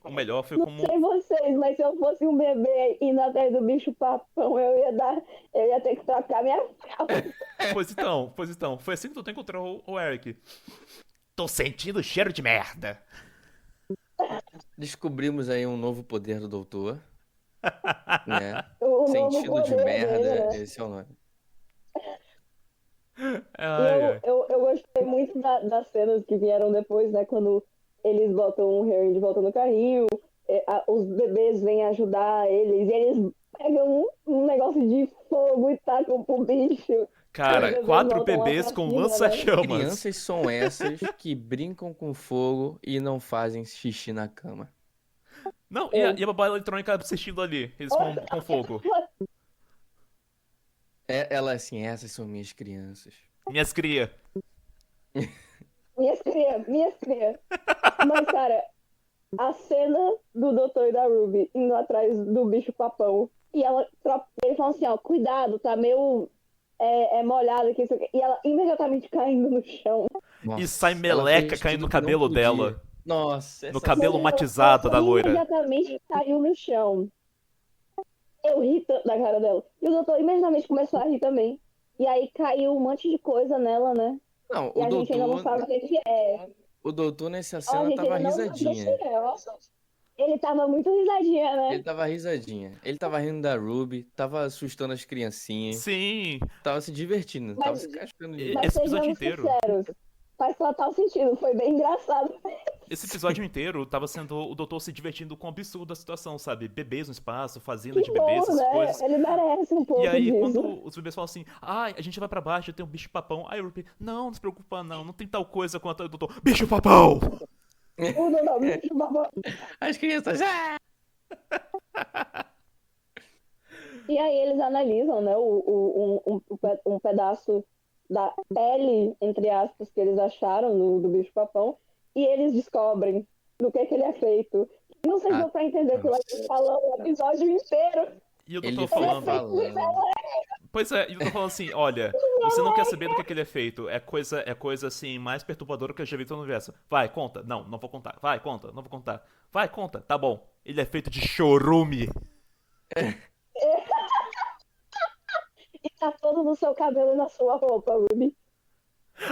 o melhor foi Não como. sei vocês, mas se eu fosse um bebê indo atrás do bicho papão, eu ia ter que trocar minha fralda. Pois então, foi assim que tu encontrou o Eric. Tô sentindo cheiro de merda. Descobrimos aí um novo poder do doutor, né? O novo Sentido de poder dele, merda, né? esse é o nome. E Ai, ai. eu gostei muito das cenas que vieram depois, né? Quando eles botam o Harry de volta no carrinho, os bebês vêm ajudar eles, e eles pegam um negócio de fogo e tacam pro bicho. E os Cara, bebês 4 voltam lá bebês pra com cima, né? lança-chamas. Crianças são essas que brincam com fogo e não fazem xixi na cama. Não, É. e a babá eletrônica assistindo ali, eles com fogo. Ela assim, essas são minhas crianças. Minhas cria. Minhas cria. Mas, cara, a cena do doutor e da Ruby indo atrás do bicho papão, e ele falou assim, ó, cuidado, tá meio molhado aqui, isso aqui. E ela imediatamente caindo no chão. E sai Nossa, ela meleca fez caindo no tudo que não cabelo podia. dela. Nossa, No essa cabelo cena. matizado da loira. Imediatamente caiu no chão. Eu ri tanto da cara dela. E o doutor imediatamente começou a rir também. E aí caiu um monte de coisa nela, né? Não, E a gente ainda não sabe o que é. o doutor nessa A cena gente tava ainda não sabe o que risadinha. é. Ele tava muito risadinha, né? Ele tava risadinha. Ele tava rindo da Ruby, tava assustando as criancinhas, Sim, tava se divertindo, tava Mas, se cascando e- de. mas esse episódio sejamos inteiro. sinceros. Faz total sentido. Foi bem engraçado. Esse episódio inteiro tava sendo o doutor se divertindo com o absurdo da situação, sabe? Bebês no espaço, fazenda Que de bebês, bom, essas né? coisas. Ele merece um E pouco aí, disso. quando os bebês falam assim, ai, a gente vai pra baixo, tem um bicho papão. Aí o Rupi, não se preocupa não, não tem tal coisa quanto o doutor, bicho papão! O doutor, bicho papão. As crianças. Ah! E aí eles analisam, né, um pedaço da pele, entre aspas, que eles acharam do bicho-papão, e eles descobrem do que ele é feito. Não sei se deu pra entender o que ele falou o episódio inteiro. E o Ele doutor foi falando. falando. Pois é, e o doutor falando assim, olha, você não quer saber do que ele é feito. É coisa assim, mais perturbadora que eu já vi no universo. Vai, conta. Não, não vou contar. Vai, conta, não vou contar. Vai, conta. Tá bom. Ele é feito de chorume. E tá todo no seu cabelo e na sua roupa, Ruby.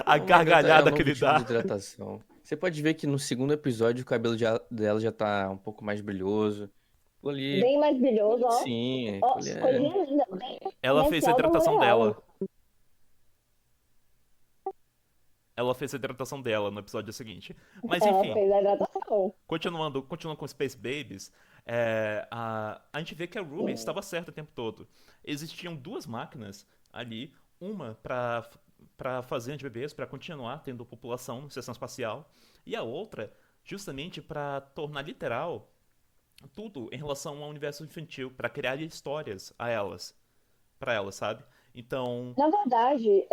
A É um gargalhada novo que ele tipo dá. de hidratação. Você pode ver que no segundo episódio o cabelo dela já tá um pouco mais brilhoso. Aquilo ali, Bem mais brilhoso, ó. sim, Ó, aquilo ali é... coisinha linda, bem Ela fez a comercial da hidratação L'Oréal. dela. Ela fez a hidratação dela no episódio seguinte. Mas Ela enfim, fez a hidratação. continuando com Space Babies, a gente vê que a Ruby estava certa o tempo todo. Existiam duas máquinas ali, uma para fazer de bebês, para continuar tendo população na estação espacial, e a outra justamente para tornar literal tudo em relação ao universo infantil, para criar histórias para elas, sabe? Então, Na verdade,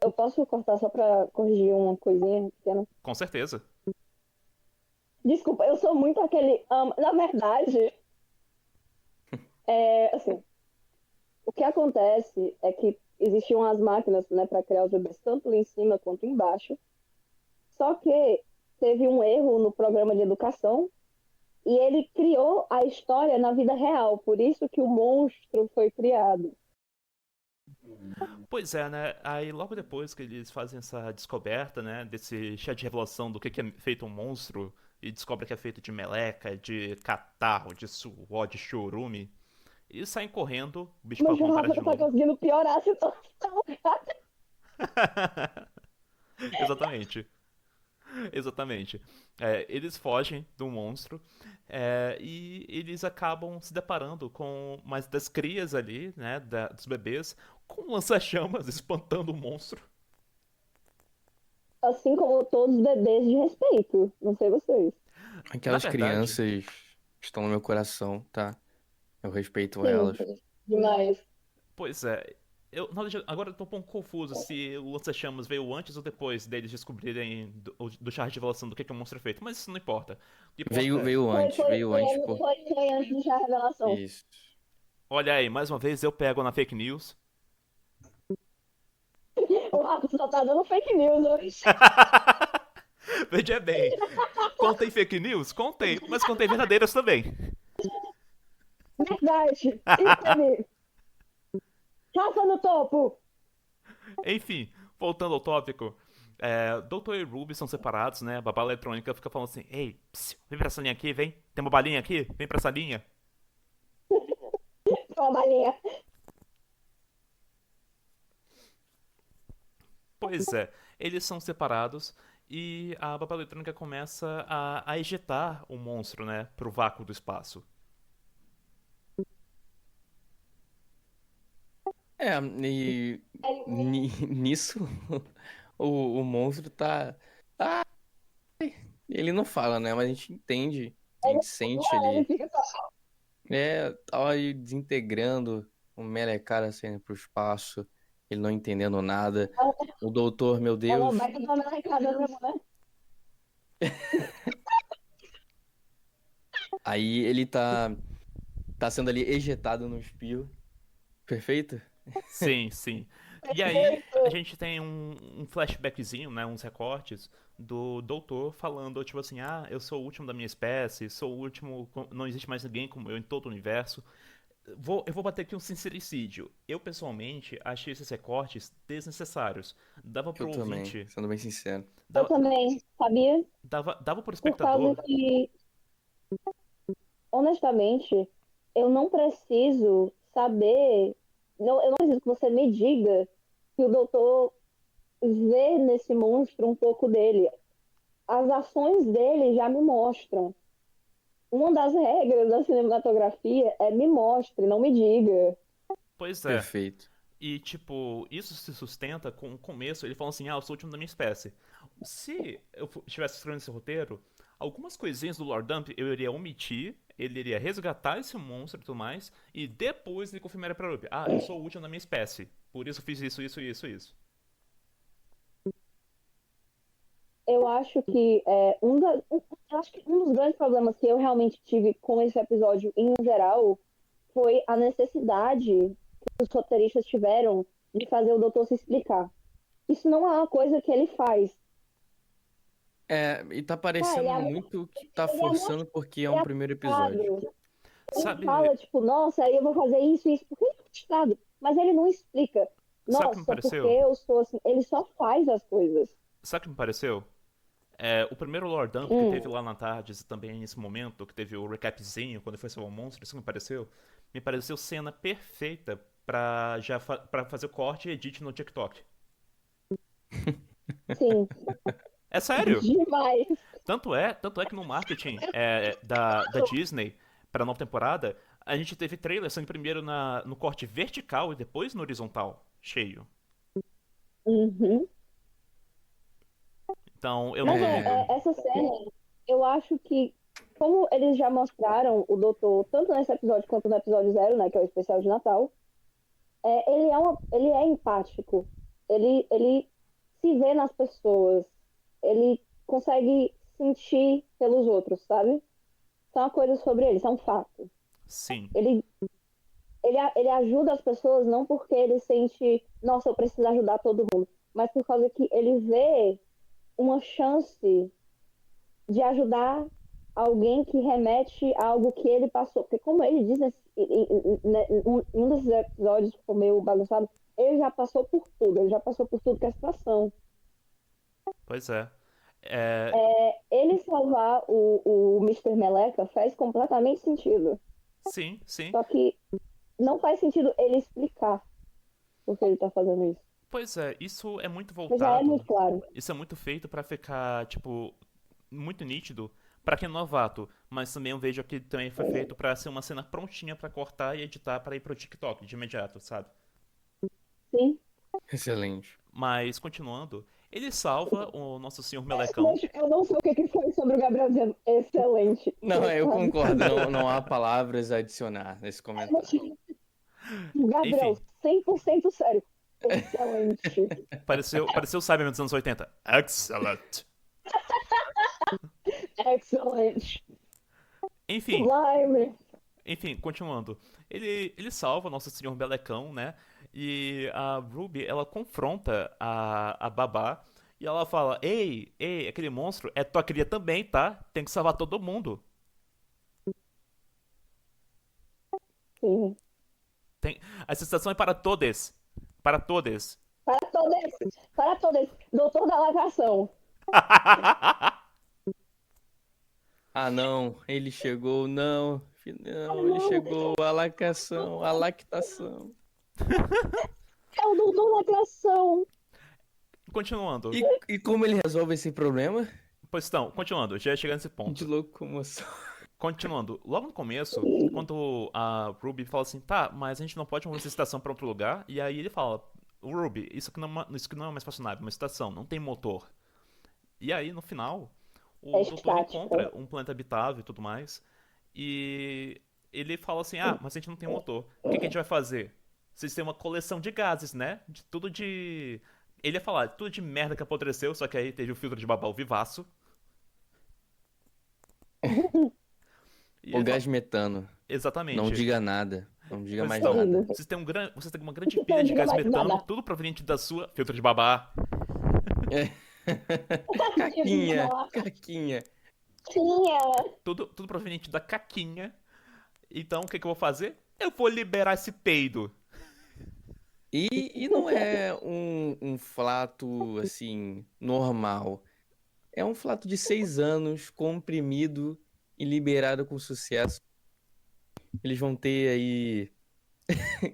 eu posso cortar só pra corrigir uma coisinha pequena. com certeza. Desculpa, eu sou muito aquele. Na verdade, assim, o que acontece é que existiam as máquinas, né, para criar os bebês tanto lá em cima quanto embaixo. Só que teve um erro no programa de educação e ele criou a história na vida real. Por isso que o monstro foi criado. Pois é, né? Aí logo depois que eles fazem essa descoberta, né, desse chá de revelação do que é feito um monstro, e descobre que é feito de meleca, de catarro, de suor, de chorume, e saem correndo, o bicho Mas o papão Rafa aparece de não tá novo. conseguindo piorar a situação, cara. Exatamente. Exatamente. Eles fogem do monstro e eles acabam se deparando com mais das crias ali, né, dos bebês, com um lança-chamas espantando o monstro. Assim como todos os bebês de respeito. Não sei vocês. Na Aquelas verdade, crianças estão no meu coração, tá? Eu respeito Sim, elas. demais. pois é. Agora eu tô um pouco confuso se o lança-chamas veio antes ou depois deles descobrirem do chá de revelação do que é um monstro feito, mas isso não importa. O que importa Veio antes, pô. Foi antes da revelação. Isso. olha aí, mais uma vez eu pego na fake news. O Rafa só tá dando fake news hoje. Veja bem, contei fake news? Contei, mas contei verdadeiras também. Verdade. Isso. Rafa no topo. Enfim, voltando ao tópico, Doutor e Ruby são separados, né? A babá eletrônica fica falando assim: Ei, vem pra essa linha aqui, vem. Tem uma balinha aqui? Vem pra essa linha. Uma balinha. Pois é, eles são separados e a babá eletrônica começa a ejetar o monstro, né? Pro vácuo do espaço. E nisso o monstro tá. Ah, ele não fala, né? Mas a gente entende. A gente sente Ele ele. fica só. Tava aí desintegrando o Melecara saindo pro espaço. Ele não entendendo nada. O doutor, meu É Deus. uma baita dona arrecada mesmo, né? Aí ele tá sendo ali ejetado no espio. Perfeito? Sim, sim. E aí a Perfeito. gente tem um flashbackzinho, né? Uns recortes do doutor falando, tipo assim, eu sou o último da minha espécie, sou o último, não existe mais ninguém como eu em todo o universo. Eu vou bater aqui um sincericídio. Eu, pessoalmente, achei esses recortes desnecessários. Dava Eu pro também, ouvinte, sendo bem sincero. Eu dava, também, sabia? dava pro Por causa espectador. que, honestamente, eu não preciso saber. Não, eu não preciso que você me diga que o doutor vê nesse monstro um pouco dele. As ações dele já me mostram. Uma das regras da cinematografia é me mostre, não me diga. Pois é. Perfeito. E, tipo, isso se sustenta com o começo, ele falando assim, eu sou o último da minha espécie. Se eu estivesse escrevendo esse roteiro, algumas coisinhas do Lord Dump eu iria omitir, ele iria resgatar esse monstro e tudo mais, e depois ele confirmaria pra Ruby, eu sou o último da minha espécie, por isso eu fiz isso, isso, isso, isso. Eu acho que eu acho que um dos grandes problemas que eu realmente tive com esse episódio em geral foi a necessidade que os roteiristas tiveram de fazer o doutor se explicar. Isso não é uma coisa que ele faz. E tá Ele parecendo é, muito que tá ele é forçando porque é ele um é primeiro episódio. mostrado. Ele Sabe, fala, tipo, nossa, aí eu vou fazer isso, isso, porque ele é mostrado. Mas ele não explica. sabe o que me Nossa, porque pareceu? eu sou assim. Ele só faz as coisas. Sabe o que me pareceu? O primeiro Lore Dump que teve lá na Tardes, também nesse momento, que teve o recapzinho, quando foi salvar o monstro, isso me pareceu cena perfeita pra fazer o corte e edit no TikTok. Sim, É sério! demais. Tanto é que no marketing da Disney pra nova temporada, a gente teve trailer sendo primeiro no corte vertical e depois no horizontal, cheio. Uhum. Então, eu não Mas duvido. essa cena, eu acho que, como eles já mostraram o Doutor, tanto nesse episódio quanto no episódio 0, né, que é o especial de Natal, ele é empático. Ele se vê nas pessoas. Ele consegue sentir pelos outros, sabe? Isso é uma coisa sobre ele, isso é um fato. Sim, Ele ajuda as pessoas não porque ele sente, nossa, eu preciso ajudar todo mundo, mas por causa que ele vê uma chance de ajudar alguém que remete a algo que ele passou. Porque como ele diz em um desses episódios que ficou meio bagunçado, ele já passou por tudo, ele já passou por tudo que é a situação. pois é. É, Ele salvar o Mr. Meleca faz completamente sentido. sim, sim. Só que não faz sentido ele explicar por que ele tá fazendo isso. Pois é, isso é muito Mas já é voltado. muito claro. Isso é muito feito pra ficar, tipo, muito nítido pra quem é novato. Mas também eu vejo que também foi feito pra ser uma cena prontinha pra cortar e editar pra ir pro TikTok de imediato, sabe? Sim. Excelente. Mas, continuando, ele salva o nosso senhor Melecão. Mas eu não sei o que foi sobre o Gabriel dizendo excelente. Não, eu concordo. Não há palavras a adicionar nesse comentário. O Gabriel, Enfim. 100% sério. Excelente. Pareceu o Cyberman dos anos 80. Excellent. Excelente. Enfim, Sublime. continuando. Ele salva o nosso senhor Melecão, né? E a Ruby, ela confronta a Babá. E ela fala, ei, aquele monstro é tua cria também, tá? Tem que salvar todo mundo. Sim. Essa situação é para todos. Para todos. Para todos. Doutor da lacração. Ah, não. Ele chegou. Não. Não, ele chegou. A lactação. A lactação. É o doutor da lacração. Continuando. E como ele resolve esse problema? Pois então, continuando. Já chegando nesse De ponto. locomoção. Continuando, logo no começo, quando a Ruby fala assim, tá, mas a gente não pode mover essa estação pra outro lugar, e aí ele fala, Ruby, isso aqui não é uma espaçonave, é uma estação, não tem motor. E aí, no final, o doutor estática. encontra um planeta habitável e tudo mais, e ele fala assim, ah, mas a gente não tem motor, o que a gente vai fazer? Vocês têm uma coleção de gases, né? De tudo de... Ele ia falar, tudo de merda que apodreceu, só que aí teve o filtro de babau vivaço. E O ele gás fala, metano. exatamente. Não diga nada. Não diga Pois mais então, nada. vocês têm uma grande pilha Não de diga gás mais metano, nada. tudo proveniente da sua filtro de babá. Caquinha. Caquinha. Tinha. Tudo proveniente da caquinha. Então, o que eu vou fazer? Eu vou liberar esse peido. E não é um flato, assim, normal. É um flato de 6 anos, comprimido e liberado com sucesso. Eles vão ter aí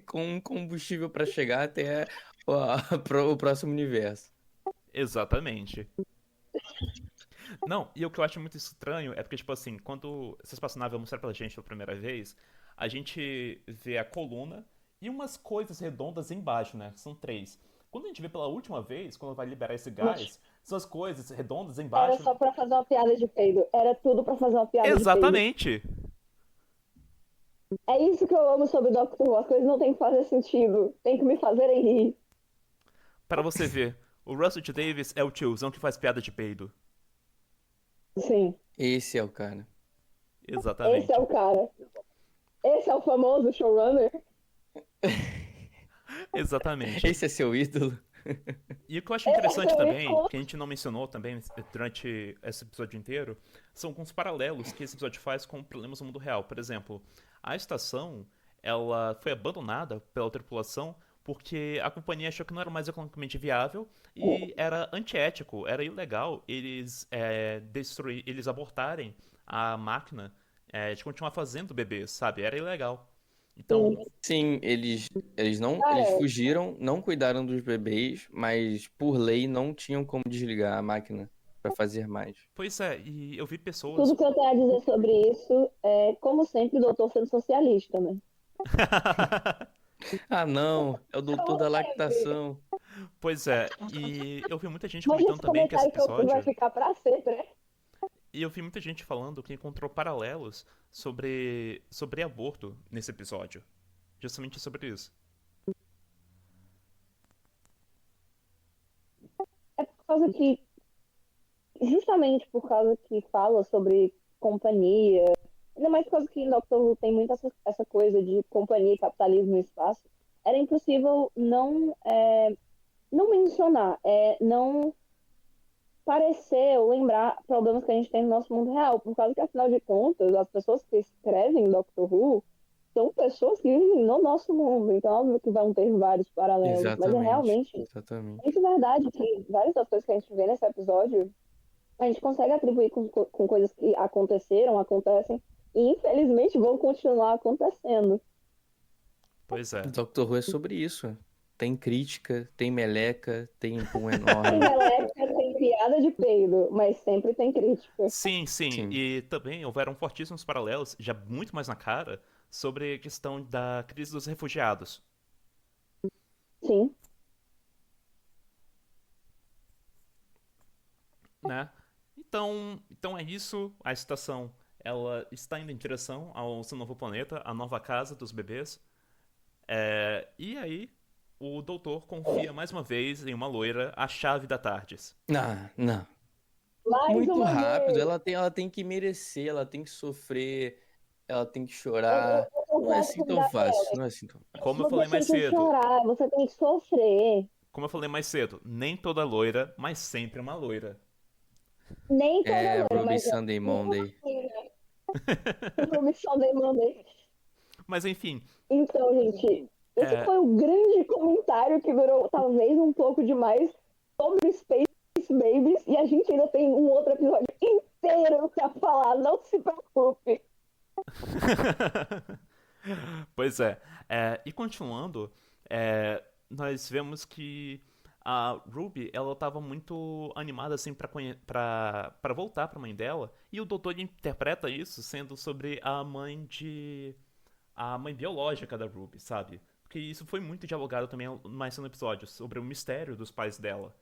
com combustível para chegar até o próximo universo. Exatamente. Não, e o que eu acho muito estranho é porque, tipo assim, quando essa espaçonave é mostrada pra gente pela primeira vez, a gente vê a coluna e umas coisas redondas embaixo, né? São 3. Quando a gente vê pela última vez, quando vai liberar esse gás, são as coisas redondas Era embaixo. só pra fazer uma piada de peido. Era tudo pra fazer uma piada de peido. Exatamente! É isso que eu amo sobre o Doctor Who. As coisas não têm que fazer sentido. Tem que me fazerem rir. Para você ver, o Russell T. Davies é o tiozão que faz piada de peido. Sim. Esse é o cara. Exatamente. Esse é o cara. Esse é o famoso showrunner. Exatamente. Esse é seu ídolo? E o que eu acho interessante Esse é o também, ídolo. que a gente não mencionou também durante esse episódio inteiro, são alguns paralelos que esse episódio faz com problemas no mundo real. Por exemplo, a estação, ela foi abandonada pela tripulação porque a companhia achou que não era mais economicamente viável e era antiético, era ilegal eles eles abortarem a máquina de continuar fazendo bebês, sabe? Era ilegal. Então, Sim. Sim, eles Cara, fugiram, não cuidaram dos bebês, mas por lei não tinham como desligar a máquina pra fazer mais. pois é, e eu vi pessoas. tudo que eu tenho a dizer sobre isso é, como sempre, o doutor sendo socialista, né? Ah, não, é o doutor Como da sempre. lactação. Pois é, e eu vi muita gente Mas comentando esse também que esse comentário que eu vai episódio. ficar pra sempre, né? E eu vi muita gente falando que encontrou paralelos sobre aborto nesse episódio. Justamente sobre isso. É por causa que, justamente por causa que fala sobre companhia, ainda mais por causa que em Doctor Who tem muito essa coisa de companhia e capitalismo no espaço, era impossível não mencionar, não parecer ou lembrar problemas que a gente tem no nosso mundo real, por causa que, afinal de contas, as pessoas que escrevem Doctor Who são pessoas que vivem no nosso mundo, então óbvio que vão ter vários paralelos, mas é Exatamente, realmente exatamente. muito verdade que várias das coisas que a gente vê nesse episódio, a gente consegue atribuir com coisas que aconteceram, acontecem, e infelizmente vão continuar acontecendo. Pois é. Doctor Who é sobre isso. Tem crítica, tem meleca, tem um pum Tem enorme. época tem piada de peido, mas sempre tem crítica. Sim, sim. Sim. E também houveram fortíssimos paralelos, já muito mais na cara, sobre a questão da crise dos refugiados, Sim, né? Então é isso. A estação ela está indo em direção ao seu novo planeta, a nova casa dos bebês. E aí o doutor confia mais uma vez em uma loira a chave da TARDIS. Não, não. mais Muito uma rápido. vez. Ela tem que merecer, ela tem que sofrer, ela tem que Eu chorar. Não é concordo assim com o tão fácil, Gabriel. não é assim tão Como fácil. eu falei Você mais tem que cedo, chorar, você tem que sofrer. nem toda loira, mas sempre uma loira. Nem toda É, loira, Ruby mas é Sunday mesmo Monday. assim, né? Promissão da Monday. Mas enfim, Então, gente, esse é, foi o grande comentário que durou talvez um pouco demais sobre Space Babies. E a gente ainda tem um outro episódio inteiro pra falar, não se preocupe. pois é. E continuando, nós vemos que a Ruby, ela estava muito animada assim para voltar para a mãe dela, e o doutor interpreta isso sendo sobre a mãe biológica da Ruby, sabe? Porque isso foi muito dialogado também mais no episódio, sobre o mistério dos pais dela.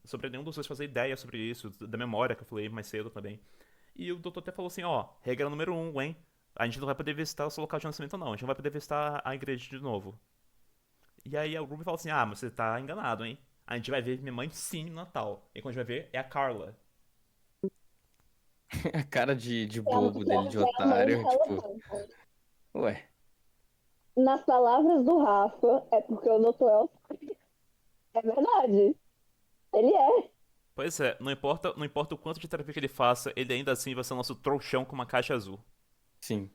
Sobre nenhum dos dois fazer ideia sobre isso, da memória que eu falei mais cedo também. E o doutor até falou assim, ó, regra número um, hein? A gente não vai poder visitar o seu local de nascimento, não. A gente não vai poder visitar a igreja de novo. E aí a Ruby fala assim, ah, mas você tá enganado, hein? A gente vai ver minha mãe sim no Natal. E quando a gente vai ver, é a Carla. A cara de É a, bobo dele, de é a mãe de otário. Tipo, Helen. ué. Nas palavras do Rafa, é porque o Dr. É verdade. Ele é. Pois é, não importa o quanto de terapia que ele faça, ele ainda assim vai ser o nosso trouxão com uma caixa azul. Sim.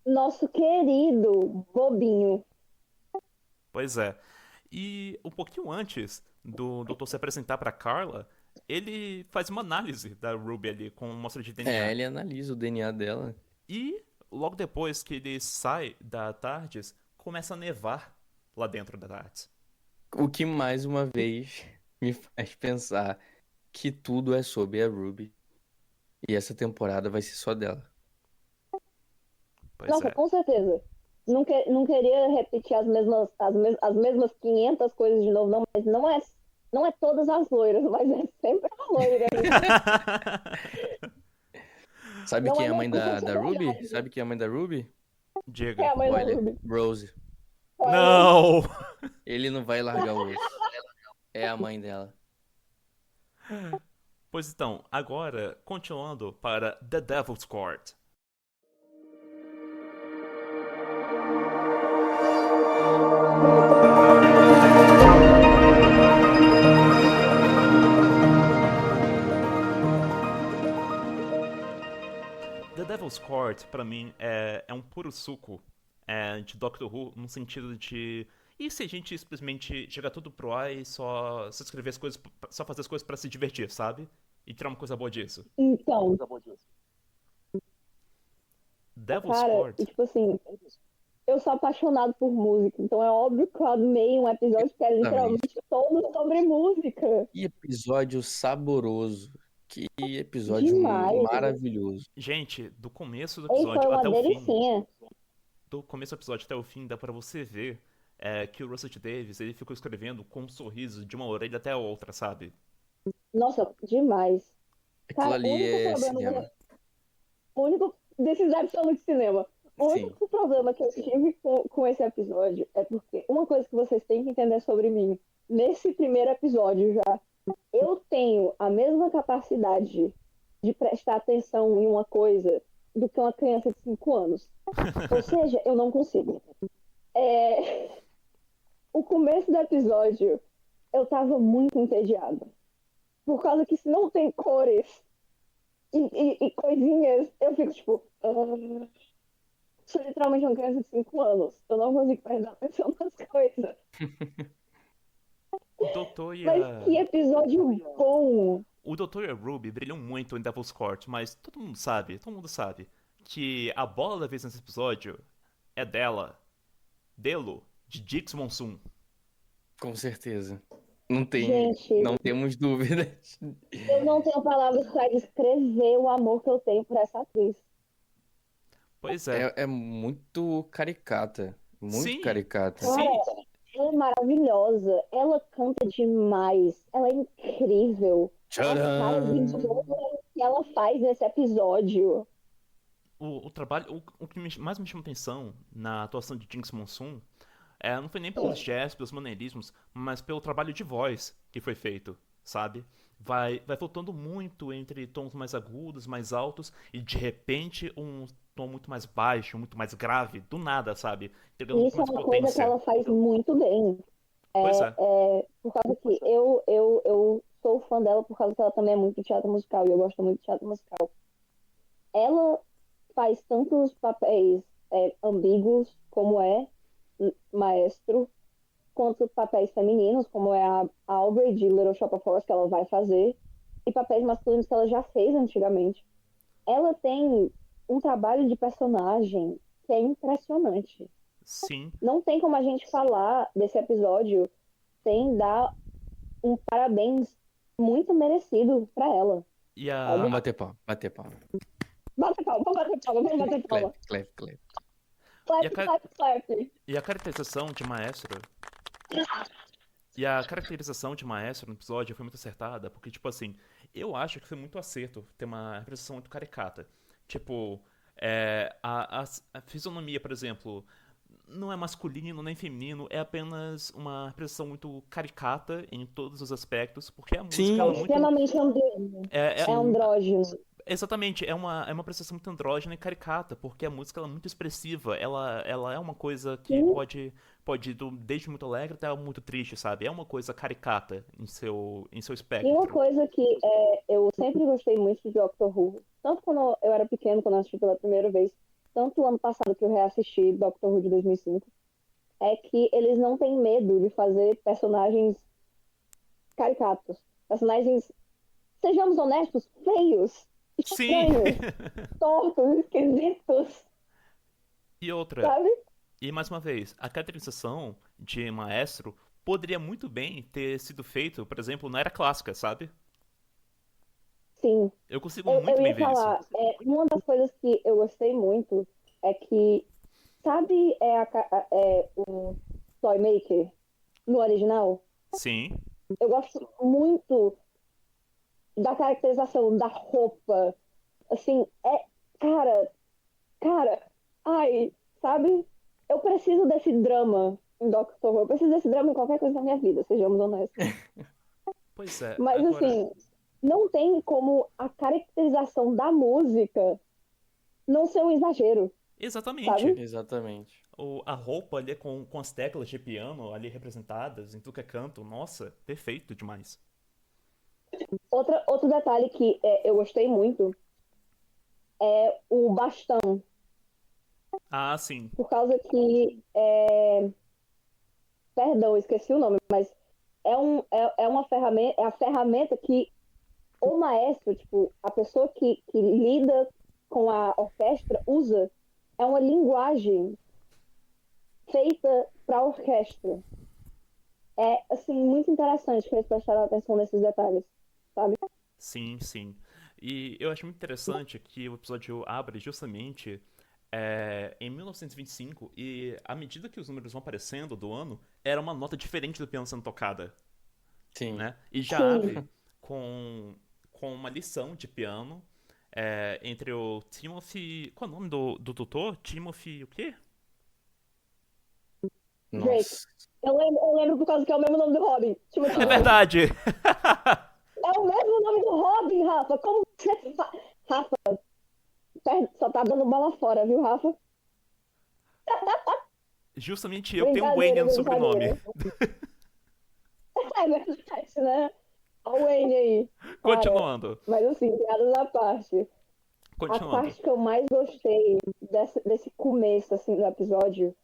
Nosso querido bobinho. Pois é. E um pouquinho antes do doutor se apresentar pra Carla, ele faz uma análise da Ruby ali com amostra de É, DNA. ele analisa o DNA dela. E logo depois que ele sai da TARDIS, começa a nevar lá dentro da TARDIS. O que mais uma vez me faz pensar que tudo é sobre a Ruby. E essa temporada vai ser só dela. Pois Nossa, é. com certeza. Não queria repetir as mesmas 500 coisas de novo, não, mas não é todas as loiras, mas é sempre a loira. Sabe Não quem é é a mãe necessariamente da a Ruby? verdade. Sabe quem é a mãe da Ruby? É Diga. a mãe da Olha, Ruby. Rose. Olha, Não! Ele não vai largar o osso. É a mãe dela. Pois então, agora, continuando para The Devil's Court. The Devil's Court, pra mim, é um puro suco de Doctor Who, no sentido de E se a gente simplesmente jogar tudo pro ar e só escrever as coisas, só fazer as coisas pra se divertir, sabe? E tirar uma coisa boa disso? Então, Devil's cara, e Court. tipo assim, eu sou apaixonado por música, então é óbvio que eu amei um episódio que é Exatamente. literalmente todo sobre música. Que episódio saboroso. Que episódio Demais. maravilhoso. Gente, do começo do Ele foi episódio uma até o fim, delicinha. do começo do episódio até o fim, dá pra você ver que o Russell T. Davies, ele ficou escrevendo com um sorriso de uma orelha até a outra, sabe? Nossa, demais. Aquilo Cara, ali é cinema. o único desses absolutos de cinema. O Sim. único problema que eu tive com esse episódio é porque uma coisa que vocês têm que entender sobre mim, nesse primeiro episódio já, eu tenho a mesma capacidade de prestar atenção em uma coisa do que uma criança de 5 anos. Ou seja, eu não consigo. O começo do episódio, eu tava muito entediada. Por causa que se não tem cores e coisinhas, eu fico tipo. Sou literalmente uma criança de 5 anos. Eu não consigo prestar atenção nas coisas. O Doutor e Mas que a... episódio bom! O Doutor e a Ruby brilham muito em Devil's Court, mas todo mundo sabe, que a bola da vez nesse episódio é dele, de Jix Monsoon. Com certeza. Não Gente, temos dúvidas. eu não tenho palavras para descrever o amor que eu tenho por essa atriz. Pois é. É muito caricata. Muito Sim, caricata. sim. Ela é maravilhosa. Ela canta demais. Ela é incrível. A cara de Tcharam! boa que ela faz nesse episódio. O trabalho, o que mais me chamou atenção na atuação de Jinx Monsoon não foi nem pelos gestos, pelos maneirismos, mas pelo trabalho de voz que foi feito, sabe? Vai flutuando muito entre tons mais agudos, mais altos, e de repente um tom muito mais baixo, muito mais grave, do nada, sabe? Entregando muito Isso é mais uma coisa que potência. ela faz muito bem. Pois é. Por causa que eu sou fã dela por causa que ela também é muito teatro musical e eu gosto muito de teatro musical. Ela faz tantos papéis ambíguos, como é Maestro, quanto papéis femininos, como é a Aubrey de Little Shop of Horrors, que ela vai fazer, e papéis masculinos que ela já fez antigamente. Ela tem um trabalho de personagem que é impressionante. Sim. Não tem como a gente falar desse episódio sem dar um parabéns muito merecido pra ela. E a, Vamos bater palma, bater palma. Bate palma, vamos bater palma, vamos bater palma. Clap. E a Clap, clap, clap. E a caracterização de Maestro. E a caracterização de Maestro no episódio foi muito acertada, porque, tipo assim, eu acho que foi muito acerto ter uma representação muito caricata. Tipo, a fisionomia, por exemplo, não é masculino nem feminino, é apenas uma representação muito caricata em todos os aspectos, porque a música Sim. ela É é muito. extremamente andrógeno. É, É andrógeno. Exatamente, é uma prestação muito andrógena e caricata, porque a música ela é muito expressiva, ela é uma coisa que Sim. pode ir desde muito alegre até muito triste, sabe? É uma coisa caricata em seu E espectro. uma coisa que eu sempre gostei muito de Doctor Who, tanto quando eu era pequeno, quando eu assisti pela primeira vez, tanto ano passado que eu reassisti Doctor Who de 2005, é que eles não têm medo de fazer personagens caricatos. Personagens, sejamos honestos, feios, Sim! estranhos, tortos, esquisitos, E outra, sabe? e mais uma vez, a caracterização de Maestro poderia muito bem ter sido feito, por exemplo, na era clássica, sabe? Sim. Eu consigo Eu muito bem ia ver isso. falar, uma das coisas que eu gostei muito é que, sabe, o Toymaker no original? Sim, Eu gosto muito da caracterização da roupa. Assim, cara, ai, sabe? Eu preciso desse drama em Doctor Who. Eu preciso desse drama em qualquer coisa na minha vida, sejamos honestos. pois é. Mas, Agora, assim, não tem como a caracterização da música não ser um exagero, exatamente. sabe? Exatamente. A roupa ali com as teclas de piano ali representadas em tudo que é canto, nossa, perfeito demais. Outro detalhe que eu gostei muito é o bastão, Ah, sim. por causa que Perdão, eu esqueci o nome, mas é uma ferramenta, é a ferramenta que o maestro, tipo, a pessoa que lida com a orquestra usa. É uma linguagem feita para orquestra. É, assim, muito interessante que eles prestaram atenção nesses detalhes, sabe? Sim, sim. E eu acho muito interessante que o episódio abre justamente em 1925 e à medida que os números vão aparecendo do ano, era uma nota diferente do piano sendo tocada, Sim. né? E já Sim, abre com uma lição de piano entre o Timothy... Qual é o nome do tutor? Timothy o quê? Drake. Nossa. Eu lembro por causa que é o mesmo nome do Robin. Timothy É Drake. verdade! É o mesmo nome do Robin, Rafa. Como você Rafa, só tá dando bola fora, viu, Rafa? Justamente eu tenho Wayne Brincadeira, no sobrenome. brincadeira. É verdade, né? Olha o Wayne aí. Cara, Continuando. mas assim, piadas à parte. A Continuando. parte que eu mais gostei desse começo, assim, do episódio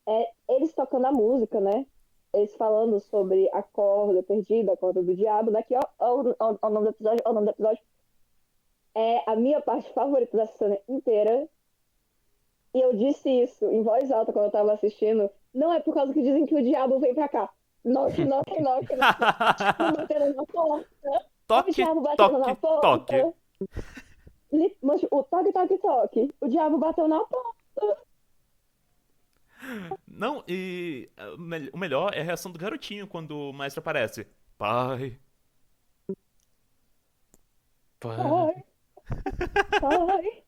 é eles tocando a música, né? Eles falando sobre a corda perdida, a corda do diabo. Daqui, ó, o nome do episódio, ó, o nome do episódio. É a minha parte favorita da cena inteira. E eu disse isso em voz alta quando eu tava assistindo. Não é por causa que dizem que o diabo vem pra cá. Knock, knock, knock, knock. Diabo batendo na porta. O Toque, diabo batendo na toque, toque. porta. Mas o toque, toque, toque. O diabo bateu na porta. Não, e o melhor é a reação do garotinho quando o maestro aparece. Pai. Pá. Pai, pai,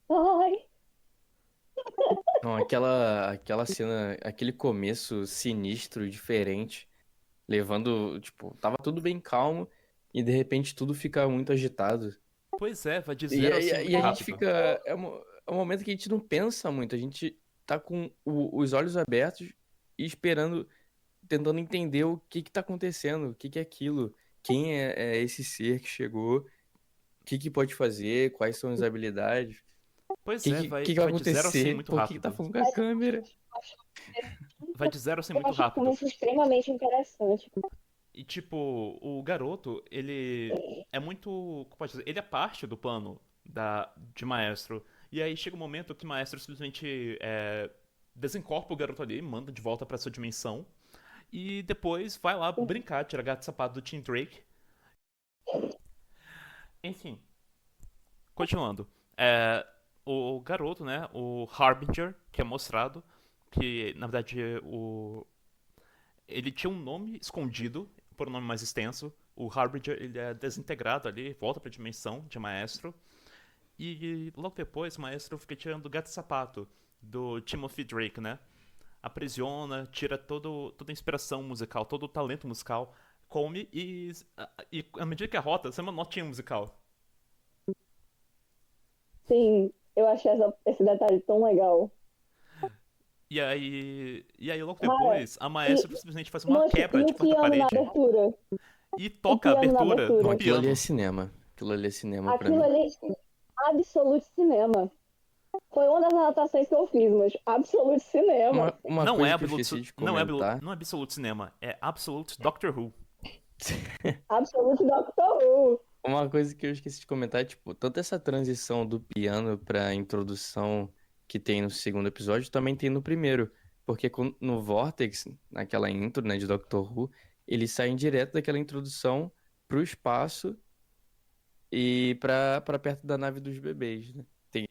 pai. Não, aquela cena, aquele começo sinistro, diferente, levando, tipo, tava tudo bem calmo e de repente tudo fica muito agitado. Pois é, vai de E, 0 a 100 e, muito e a gente rápido. fica. É um momento que a gente não pensa muito, a gente tá com os olhos abertos e esperando, tentando entender o que que tá acontecendo, o que que é aquilo, quem é esse ser que chegou, o que que pode fazer, quais são as habilidades, o Pois que é, que, vai, que que vai vai de 0 a 100 acontecer, muito por que que tá rápido. falando com a câmera. Vai de 0 a 100 Eu muito acho o rápido. começo extremamente interessante. E tipo, o garoto, ele é muito. Como pode dizer? Ele é parte do plano de Maestro. E aí chega um momento que Maestro simplesmente desencorpa o garoto ali, manda de volta pra sua dimensão. E depois vai lá brincar, tirar gato e sapato do Tim Drake. Enfim, continuando. O garoto, né? O Harbinger, que é mostrado, que na verdade ele tinha um nome escondido, por um nome mais extenso. O Harbinger ele é desintegrado ali, volta pra dimensão de Maestro. E logo depois o Maestro fica tirando o gato e sapato do Timothy Drake, né? Aprisiona, tira toda a inspiração musical, todo o talento musical, come e à medida que arrota, sai uma notinha musical. Sim, eu achei esse detalhe tão legal. E aí logo Cara, depois, a e, maestra simplesmente faz uma mancha, quebra e de o quarta piano na parede abertura? e O toca a piano na abertura Não, do abertura. aquilo ali é piano. cinema. Aquilo ali é cinema pra Aquilo mim. ali, absolute cinema. Foi uma das anotações que eu fiz, mas absolute cinema. Uma Não é coisa que eu Absolute, esqueci de não é, comentar. não é Absolute Cinema, é Absolute Doctor Who. Absolute Doctor Who. Uma coisa que eu esqueci de comentar é, tipo, tanto essa transição do piano pra introdução que tem no segundo episódio, também tem no primeiro. Porque no Vortex, naquela intro, né, de Doctor Who, eles saem direto daquela introdução pro espaço e pra perto da nave dos bebês, né? Tem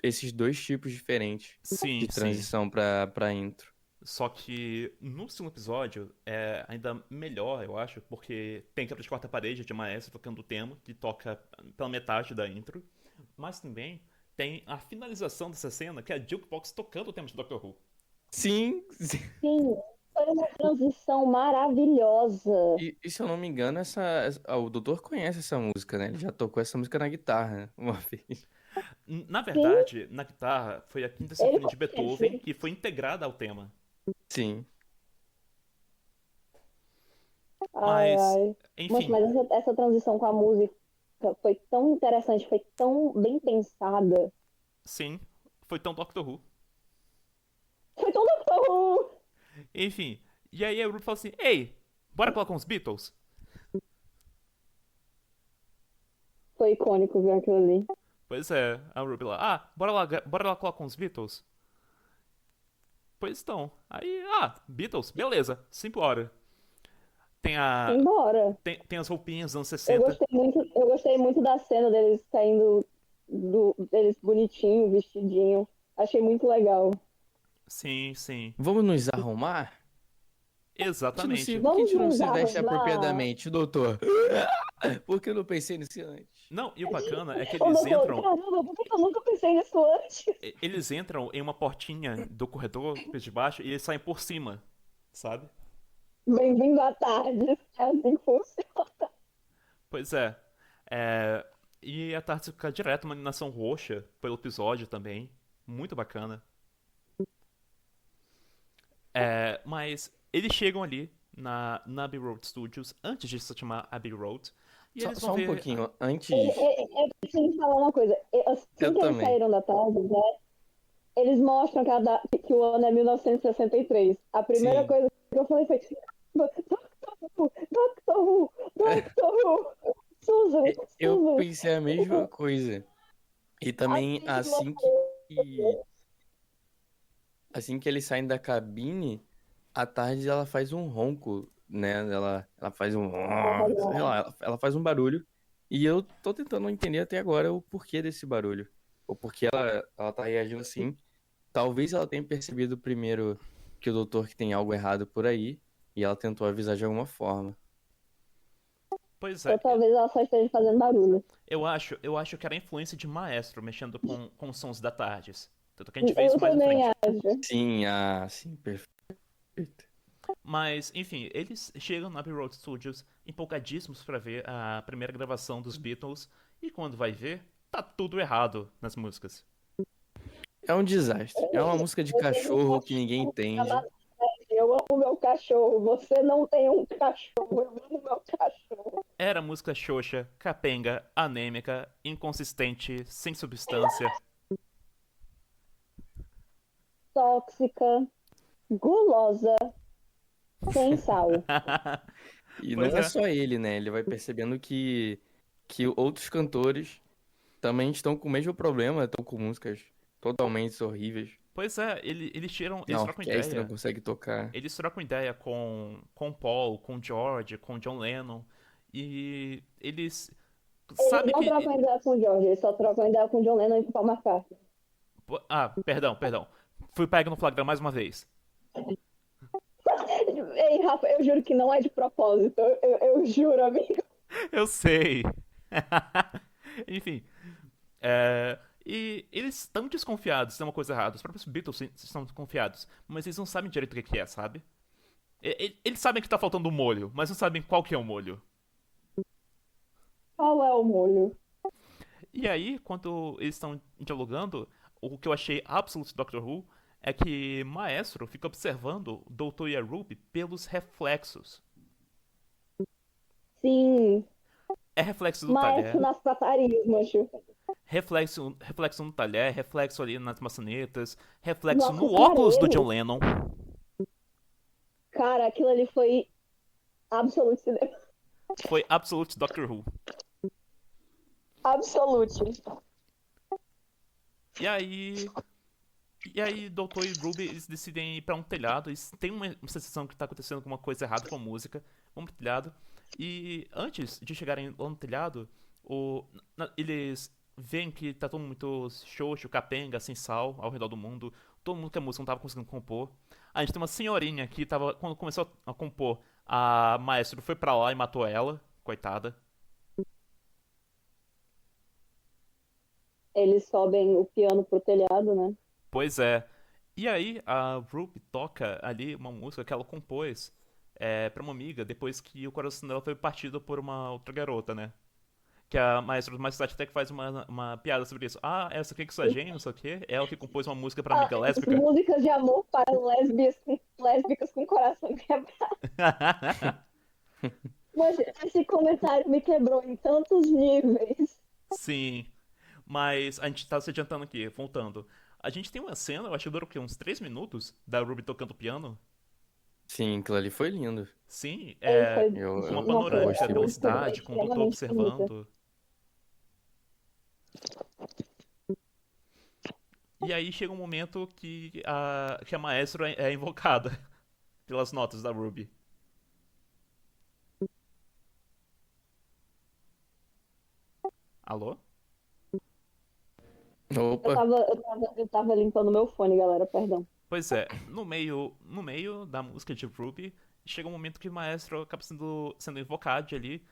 esses dois tipos diferentes Sim, de sim. transição pra intro. Só que no segundo episódio é ainda melhor, eu acho, porque tem quebra de quarta parede de maestro tocando o tema, que toca pela metade da intro. Mas também tem a finalização dessa cena, que é a Jukebox tocando o tema de Doctor Who. Sim, Sim, foi uma transição maravilhosa. e se eu não me engano, o doutor conhece essa música, né? Ele já tocou essa música na guitarra uma vez. Na Sim, verdade, na guitarra foi a Quinta ele Sinfonia de Beethoven conhece. que foi integrada ao tema. Sim. Ai, Mas, ai. Nossa, enfim, mas essa transição com a música foi tão interessante, foi tão bem pensada. sim, foi tão Doctor Who. Foi tão Doctor Who! Enfim, e aí a Ruby fala assim, ei, bora colocar uns Beatles? Foi icônico ver aquilo ali. Pois é, a Ruby lá, bora lá colocar uns Beatles? Pois estão. Aí, Beatles, beleza, simbora. Tem a. Embora. Tem as roupinhas dos anos Eu 60. gostei muito, eu gostei muito da cena deles saindo deles bonitinho, vestidinho. Achei muito legal. Sim, sim. Vamos nos arrumar? Exatamente. Por que a Vamos gente não nos se veste arrumar. apropriadamente, doutor? Por que eu não pensei nisso antes? Não, e o bacana é que Ô, eles doutor, entram. caramba, por que eu nunca pensei nisso antes? Eles entram em uma portinha do corredor, de baixo, e eles saem por cima, sabe? Bem-vindo à tarde. É assim que funciona. Pois é. É, e a tarde fica direto uma animação roxa pelo episódio também. Muito bacana. Mas eles chegam ali na Abbey Road Studios antes de se chamar Abbey Road. E Só, eles vão só um ver. pouquinho, antes. Eu preciso falar uma coisa. Assim Eu que eles também. saíram da tarde, né? Eles mostram que o ano é 1963. A primeira Sim. coisa que eu falei foi: Doctor Who, Doctor Who, Doctor Who, Susan, Eu Susan. pensei a mesma coisa. E também Assim que você. assim que eles saem da cabine, à tarde ela faz um ronco, né? Ela faz um. Sei lá, ela faz um barulho. E eu tô tentando entender até agora o porquê desse barulho. O porquê ela tá reagindo assim. Talvez ela tenha percebido primeiro que o doutor que tem algo errado por aí. E ela tentou avisar de alguma forma. Pois Ou é, talvez ela só esteja fazendo barulho. eu acho que era a influência de Maestro mexendo com os sons da tardes. Tanto que a gente vê Eu isso mais à também frente. acho. Sim, perfeito. Mas, enfim, eles chegam na Abbey Road Studios empolgadíssimos pra ver a primeira gravação dos Beatles. E quando vai ver, tá tudo errado nas músicas. É um desastre. É uma música de Eu tenho um cachorro que ninguém cachorro entende. chamado Fred. Eu amo meu cachorro. Você não tem um cachorro. Eu amo meu cachorro. Era música xoxa, capenga, anêmica, inconsistente, sem substância. Tóxica, gulosa, sem sal. E Pois não é é. só ele, né? Ele vai percebendo que outros cantores também estão com o mesmo problema, estão com músicas totalmente horríveis. Pois é, eles tiram. A Eles trocam orquestra não ideia. consegue tocar. Eles trocam ideia com Paul, com George, com John Lennon. E eles Eles sabem não que. trocam ideia com o George, eles só trocam ideia com o John Lennon e com o Paul McCartney. Perdão. Fui pego no flagrante mais uma vez. Ei, Rafa, eu juro que não é de propósito. Eu juro, amigo. Eu sei. Enfim. E eles estão desconfiados, tem uma coisa errada. Os próprios Beatles estão desconfiados, mas eles não sabem direito o que é, sabe? Eles sabem que tá faltando um molho, mas não sabem qual que é o molho. Qual é o molho? E aí, quando eles estão dialogando, o que eu achei absoluto Doctor Who é que Maestro fica observando o Doutor e a Ruby pelos reflexos. Sim, É reflexo do maestro talher, nas tatarias, mancho. reflexo no talher, reflexo ali nas maçanetas, reflexo Nossa, no óculos do John aparelho. Lennon. Cara, aquilo ali foi absoluto cinema. Foi absoluto Doctor Who. Absolute. E aí, Doutor e Ruby, eles decidem ir pra um telhado. Eles têm uma sensação que tá acontecendo alguma coisa errada com a música. Vão pro telhado. E antes de chegarem lá no telhado, eles veem que tá todo mundo muito xoxo, capenga, sem sal, ao redor do mundo. Todo mundo que a música não tava conseguindo compor. A gente tem uma senhorinha que tava, quando começou a compor, a maestro foi pra lá e matou ela. Coitada. Eles sobem o piano pro telhado, né? Pois é. E aí, a Ruby toca ali uma música que ela compôs pra uma amiga depois que o coração dela foi partido por uma outra garota, né? Que a maestra mais tarde até que faz uma piada sobre isso. Ah, essa aqui que sua Jane, não sei o quê. É ela que compôs uma música pra amiga lésbica. Músicas de amor para lésbicas com coração quebrado. Mas esse comentário me quebrou em tantos níveis. Sim. Mas a gente tá se adiantando aqui, voltando. A gente tem uma cena, eu acho que dura o quê? Uns 3 minutos da Ruby tocando piano? Sim, aquilo ali foi lindo. Sim, Ele foi, com uma nossa, Eu panorâmica gostei pela foi bastante. cidade, com o doutor extremamente bonita. observando. E aí chega um momento que a maestro é invocada pelas notas da Ruby. Alô? Opa, Eu tava limpando meu fone, galera, perdão. Pois é, no meio da música de Ruby, chega um momento que o maestro acaba sendo invocado ali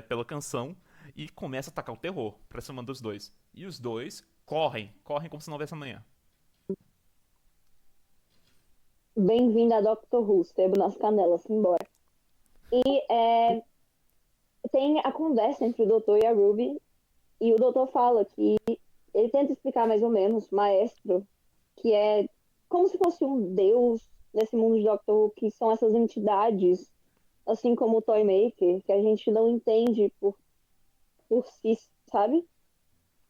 pela canção e começa a atacar o terror pra cima dos dois. E os dois correm como se não houvesse amanhã. Bem-vindo a Doctor Who, sebo nas canelas, simbora. E tem a conversa entre o doutor e a Ruby, e o doutor fala que ele tenta explicar mais ou menos, maestro, que é como se fosse um deus nesse mundo de Doctor Who, que são essas entidades, assim como o Toymaker, que a gente não entende por si, sabe?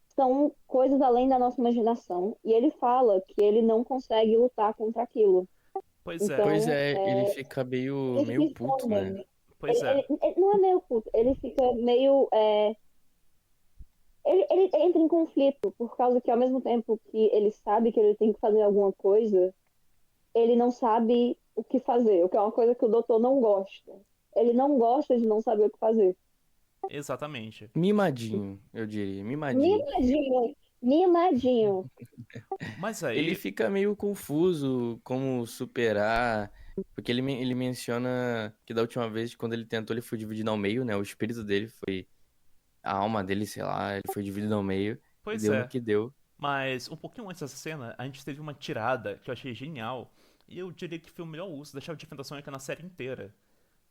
São coisas além da nossa imaginação. E ele fala que ele não consegue lutar contra aquilo. Pois é, pois Então, é, ele fica meio, ele meio fica puto, né? escondendo. pois é. Ele não é meio puto, ele fica meio. Ele entra em conflito, por causa que ao mesmo tempo que ele sabe que ele tem que fazer alguma coisa, ele não sabe o que fazer, o que é uma coisa que o doutor não gosta. Ele não gosta de não saber o que fazer. Exatamente. Mimadinho, eu diria, mimadinho. Mimadinho, mimadinho. Mas Ele aí, fica meio confuso como superar, porque ele menciona que da última vez, quando ele tentou, ele foi dividido ao meio, né? O espírito dele foi, a alma dele, sei lá, ele foi dividido ao meio e pois deu no é. que deu. Mas um pouquinho antes dessa cena, a gente teve uma tirada que eu achei genial. E eu diria que foi o melhor uso da chave de fenda sônica na série inteira.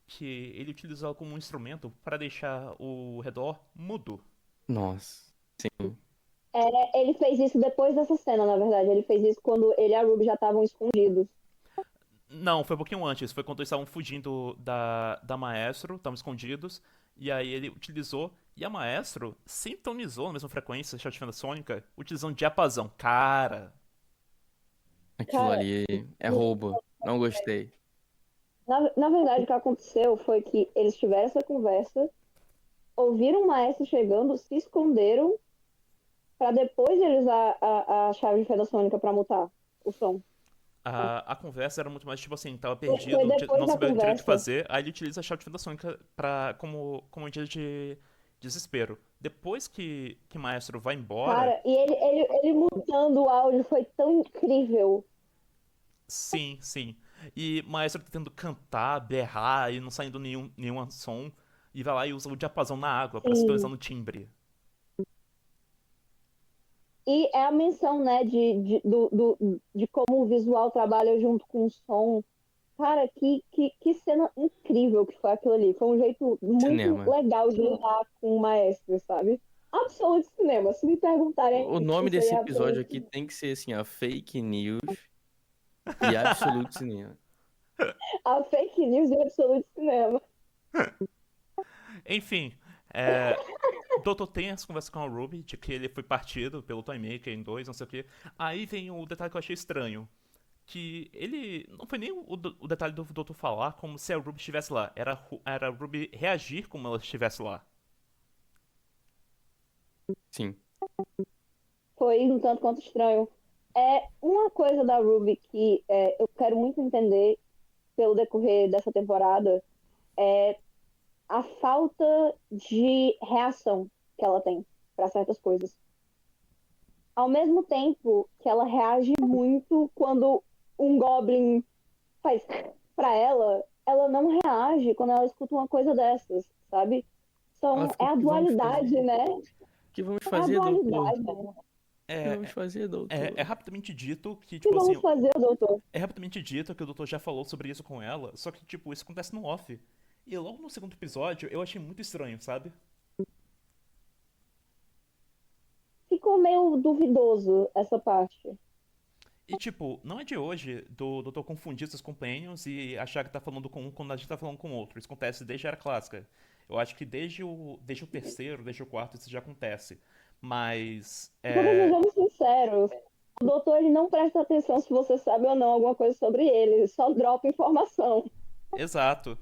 Que ele utilizou ela como um instrumento para deixar o redor mudo. Nossa, sim. Ele fez isso depois dessa cena, na verdade. Ele fez isso quando ele e a Ruby já estavam escondidos. Não, foi um pouquinho antes. Foi quando eles estavam fugindo da Maestro, estavam escondidos. E aí ele utilizou. E a Maestro sintonizou na mesma frequência, a chave de fenda sônica, utilizando diapasão. Cara, Aquilo Cara, ali é roubo. Não gostei. na verdade, o que aconteceu foi que eles tiveram essa conversa, ouviram o maestro chegando, se esconderam, para depois ele usar a chave de fenda sônica para mutar o som. a conversa era muito mais tipo assim, tava Foi perdido, depois não da sabia direito o que conversa. fazer, aí ele utiliza a chave de fenda sônica como medida de desespero. Depois que o maestro vai embora, Cara, e ele mutando o áudio foi tão incrível. sim, sim. E o maestro tentando cantar, berrar e não saindo nenhum som. E vai lá e usa o diapasão na água pra sintonizar Sim. no timbre. E é a menção, né, de como o visual trabalha junto com o som. Cara, que cena incrível que foi aquilo ali. Foi um jeito muito Cinema. legal de lidar com o maestro, sabe? Absolute cinema. Se me perguntarem, O nome isso aí desse é episódio absolute aqui cinema. tem que ser assim, ó, Fake News e Absolute Cinema. A fake news e absolute cinema. Enfim, o Doutor tem essa conversa com a Ruby de que ele foi partido pelo Toymaker em dois, não sei o quê. Aí vem o detalhe que eu achei estranho. Que ele. Não foi nem o detalhe do Doutor falar como se a Ruby estivesse lá. Era a Ruby reagir como ela estivesse lá. Sim. Foi um tanto quanto estranho. É uma coisa da Ruby que eu quero muito entender pelo decorrer dessa temporada é a falta de reação que ela tem para certas coisas. Ao mesmo tempo que ela reage muito quando um Goblin faz pra ela, ela não reage quando ela escuta uma coisa dessas, sabe? Ela Então, ficou, é o a que vamos dualidade, fazer? né? O que vamos É a fazer, doutor? dualidade. O que vamos É, fazer, é doutor? rapidamente dito que, O que tipo assim. vamos fazer, doutor? É rapidamente dito que o Doutor já falou sobre isso com ela, só que, tipo, isso acontece no off. E logo no segundo episódio eu achei muito estranho, sabe? Ficou meio duvidoso essa parte. E, tipo, não é de hoje do Doutor confundir seus companions e achar que tá falando com um quando a gente tá falando com outro. Isso acontece desde a Era Clássica. Eu acho que desde o terceiro, desde o quarto, isso já acontece. Mas, Porque sejamos sinceros, O doutor ele não presta atenção se você sabe ou não alguma coisa sobre ele só dropa informação. Exato.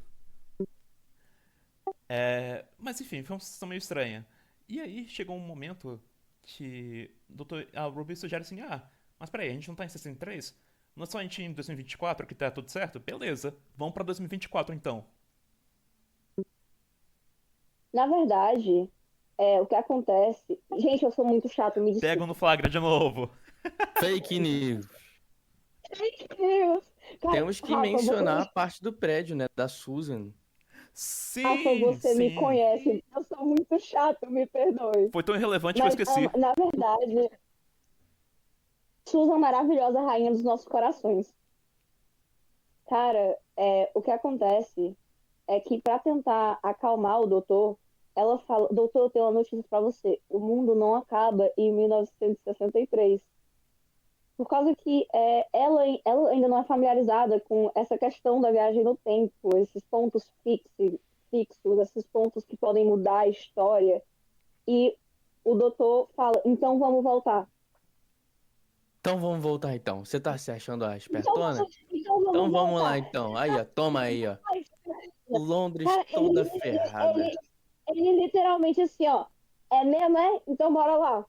Mas enfim, foi uma situação meio estranha. E aí chegou um momento que a Ruby sugere assim: ah, mas peraí, a gente não tá em 63? Não é só a gente ir em 2024 que tá tudo certo? Beleza, vamos pra 2024 então. Na verdade, o que acontece. Gente, eu sou muito chato, me Pegam no desculpa. flagra de novo. Fake news. Meu Deus! Cara, Temos que Rafa, mencionar a parte do prédio, né? Da Susan. Rafa, Sim, você me sim. conhece. Eu sou muito chato, me perdoe. Foi tão irrelevante que eu Mas, esqueci. na verdade, Susan maravilhosa, rainha dos nossos corações. Cara, o que acontece é que para tentar acalmar o doutor, ela fala: doutor, eu tenho uma notícia para você. O mundo não acaba em 1963. Por causa que ela ainda não é familiarizada com essa questão da viagem no tempo, esses pontos fixos, esses pontos que podem mudar a história. E o doutor fala: então vamos voltar. Então vamos voltar então. Você tá se achando a Então espertona? então Então vamos vamos lá voltar. então. Aí, ó. Toma aí, ó. Londres Cara, toda ferrada. ele literalmente assim, ó. É mesmo, é? Então bora lá.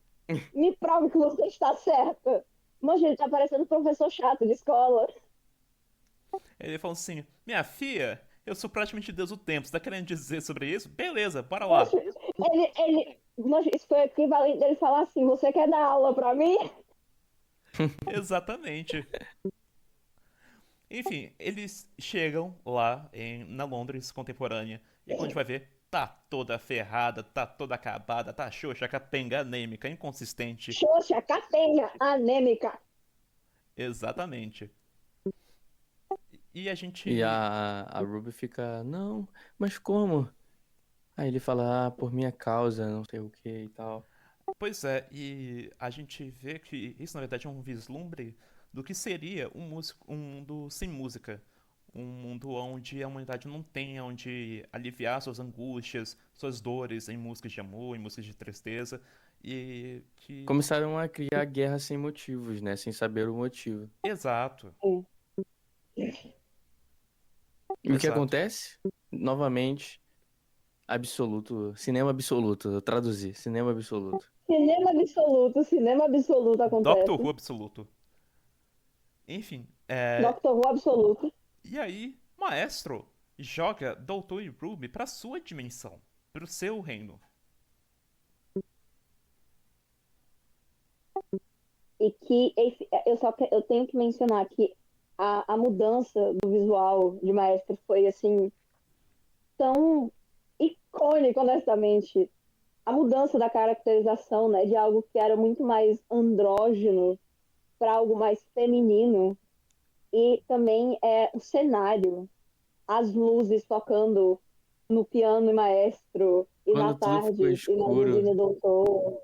Me prove que você está certa. Mas ele tá parecendo um professor chato de escola. Ele falou assim: minha filha, eu sou praticamente Deus do tempo. Você tá querendo dizer sobre isso? Beleza, bora lá. Mas isso foi equivalente dele falar assim: você quer dar aula pra mim? Exatamente. Enfim, eles chegam lá na Londres contemporânea. E quando a gente vai ver, tá toda ferrada, tá toda acabada, tá xoxa, capenga, anêmica, inconsistente. Xoxa, capenga, anêmica. Exatamente. E a E gente. a Ruby fica, não, mas como? Aí ele fala, ah, por minha causa, não sei o que e tal. Pois é, e a gente vê que isso na verdade é um vislumbre do que seria um mundo sem música. Um mundo onde a humanidade não tem onde aliviar suas angústias, suas dores em músicas de amor, em músicas de tristeza. E que. Começaram a criar guerra sem motivos, né? Sem saber o motivo. Exato, E o que exato. acontece? Novamente, cinema absoluto, eu traduzi, cinema absoluto. Cinema absoluto Doctor acontece. Who absoluto. Enfim, Doctor Who absoluto. e aí, Maestro joga Doutor e Ruby pra sua dimensão, pro seu reino. E que eu tenho que mencionar que a mudança do visual de Maestro foi assim tão icônica, honestamente. A mudança da caracterização, né, de algo que era muito mais andrógeno para algo mais feminino, e também o cenário, as luzes tocando no piano e maestro, e na Quando tudo ficou tarde, e na escuro, Divina Doutor.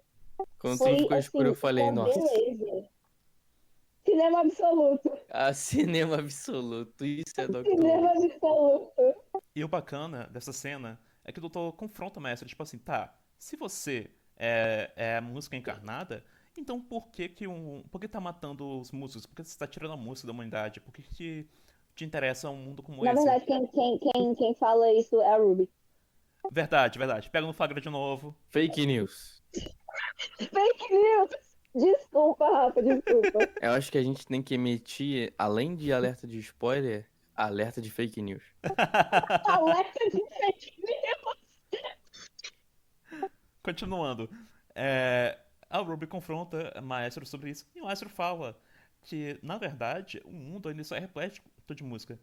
quando tudo Foi ficou escuro, assim, eu falei, uma nossa, beleza. Cinema absoluto. cinema absoluto, isso é Doctor Cinema Who. absoluto. E o bacana dessa cena é que o doutor confronta o mestre, tipo assim, tá, se você é a música encarnada, então por que tá matando os músicos? Por que você tá tirando a música da humanidade? Por que te interessa um mundo como Na esse? verdade, quem fala isso é a Ruby. Verdade, verdade. Pega no flagra de novo. Fake news. Fake news! Desculpa, Rafa, desculpa. Eu acho que a gente tem que emitir, além de alerta de spoiler, alerta de fake news. Alerta de fake news! Continuando. A Ruby confronta o Maestro sobre isso. E o Maestro fala que, na verdade, o mundo ele só é repleto de música.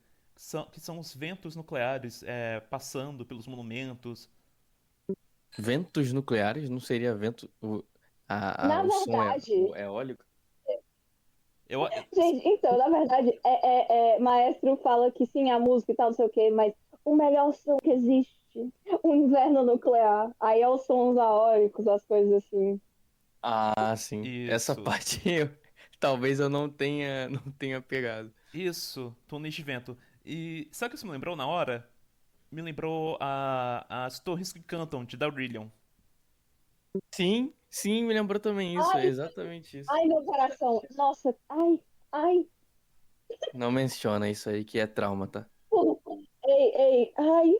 Que são os ventos nucleares passando pelos monumentos. Ventos nucleares não seria vento. Na O som é verdade, o eólico? Eu, gente, então, na verdade, Maestro fala que sim, a música e tal, não sei o quê, mas o melhor som que existe, o inverno nuclear. Aí é os sons aóricos, as coisas assim. Ah, sim. Essa isso. parte talvez eu não tenha pegado. Isso. Túneis de vento. E sabe o que isso me lembrou na hora? Me lembrou as torres que cantam de Darillion. Sim, Sim, me lembrou também isso, é Ai, exatamente isso. ai, meu coração. Nossa, ai, ai. Não menciona isso aí que é trauma, tá? Ei, ei, ai,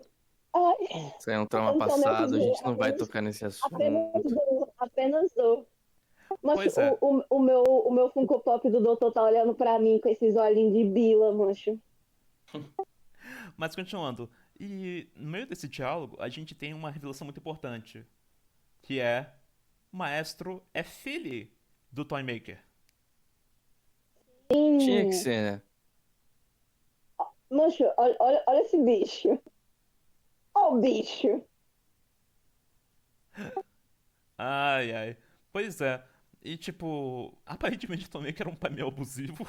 ai. Isso aí é um trauma Eu não tenho nem o que passado, a dizer. gente não vai tocar nesse Apenas assunto. dor, apenas dor. Mancho, Pois é. o meu Funko Pop do doutor tá olhando pra mim com esses olhinhos de bila, mancho. Mas continuando. E no meio desse diálogo, a gente tem uma revelação muito importante. Que é... O maestro é filho do Toymaker. Tinha que Sim. ser, né? Mancho, olha esse bicho. Olha o bicho. Ai, ai. Pois é. E tipo... Aparentemente o Toymaker era um pai meio abusivo.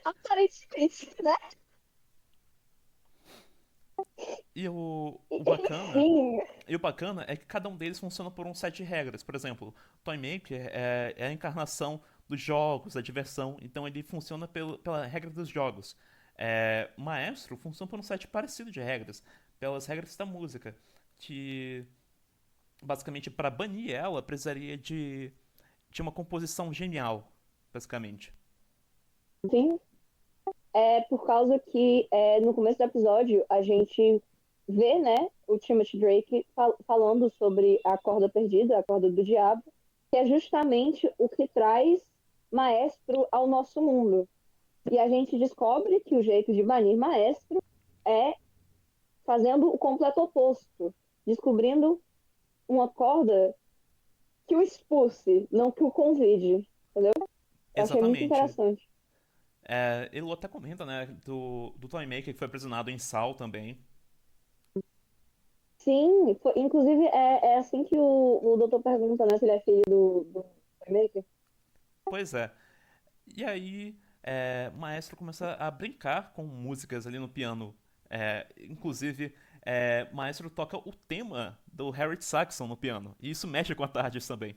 Aparentemente, né? E o bacana... Sim. E o bacana é que cada um deles funciona por um set de regras. Por exemplo, Toymaker é a encarnação dos jogos, da diversão. Então ele funciona pela regra dos jogos. Maestro funciona por um set parecido de regras, pelas regras da música. Que basicamente para banir ela precisaria de uma composição genial, basicamente. Sim. É por causa que no começo do episódio a gente vê, né, o Timothy Drake falando sobre a corda perdida, a corda do diabo, que é justamente o que traz Maestro ao nosso mundo. E a gente descobre que o jeito de banir Maestro é fazendo o completo oposto, descobrindo uma corda que o expulse, não que o convide, entendeu? Eu achei muito Exatamente. interessante. Ele até comenta, né, do Toymaker que foi aprisionado em Sal também. Sim, inclusive é assim que o doutor pergunta, né, se ele é filho do Maker. Pois é. E aí, o maestro começa a brincar com músicas ali no piano. Inclusive, o maestro toca o tema do Harry Saxon no piano. E isso mexe com a TARDIS também.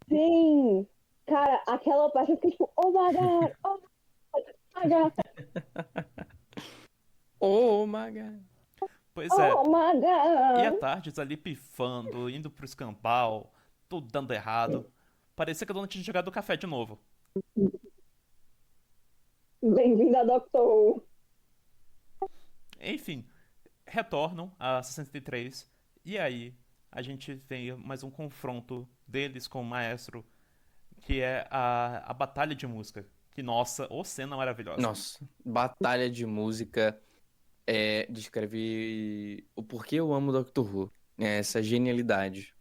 Sim! Cara, aquela parte eu fiquei tipo, oh my god, oh my god, Oh my God. Pois é, oh my e a god! TARDIS ali pifando, indo pro escambau, tudo dando errado. Parecia que a dona tinha jogado o café de novo. Bem-vindo a Doctor Who. Enfim, retornam a 63. E aí, a gente vê mais um confronto deles com o maestro, que é a batalha de música. Que, nossa, ô cena maravilhosa. Nossa, batalha de música descreve o porquê eu amo Doctor Who. É essa genialidade.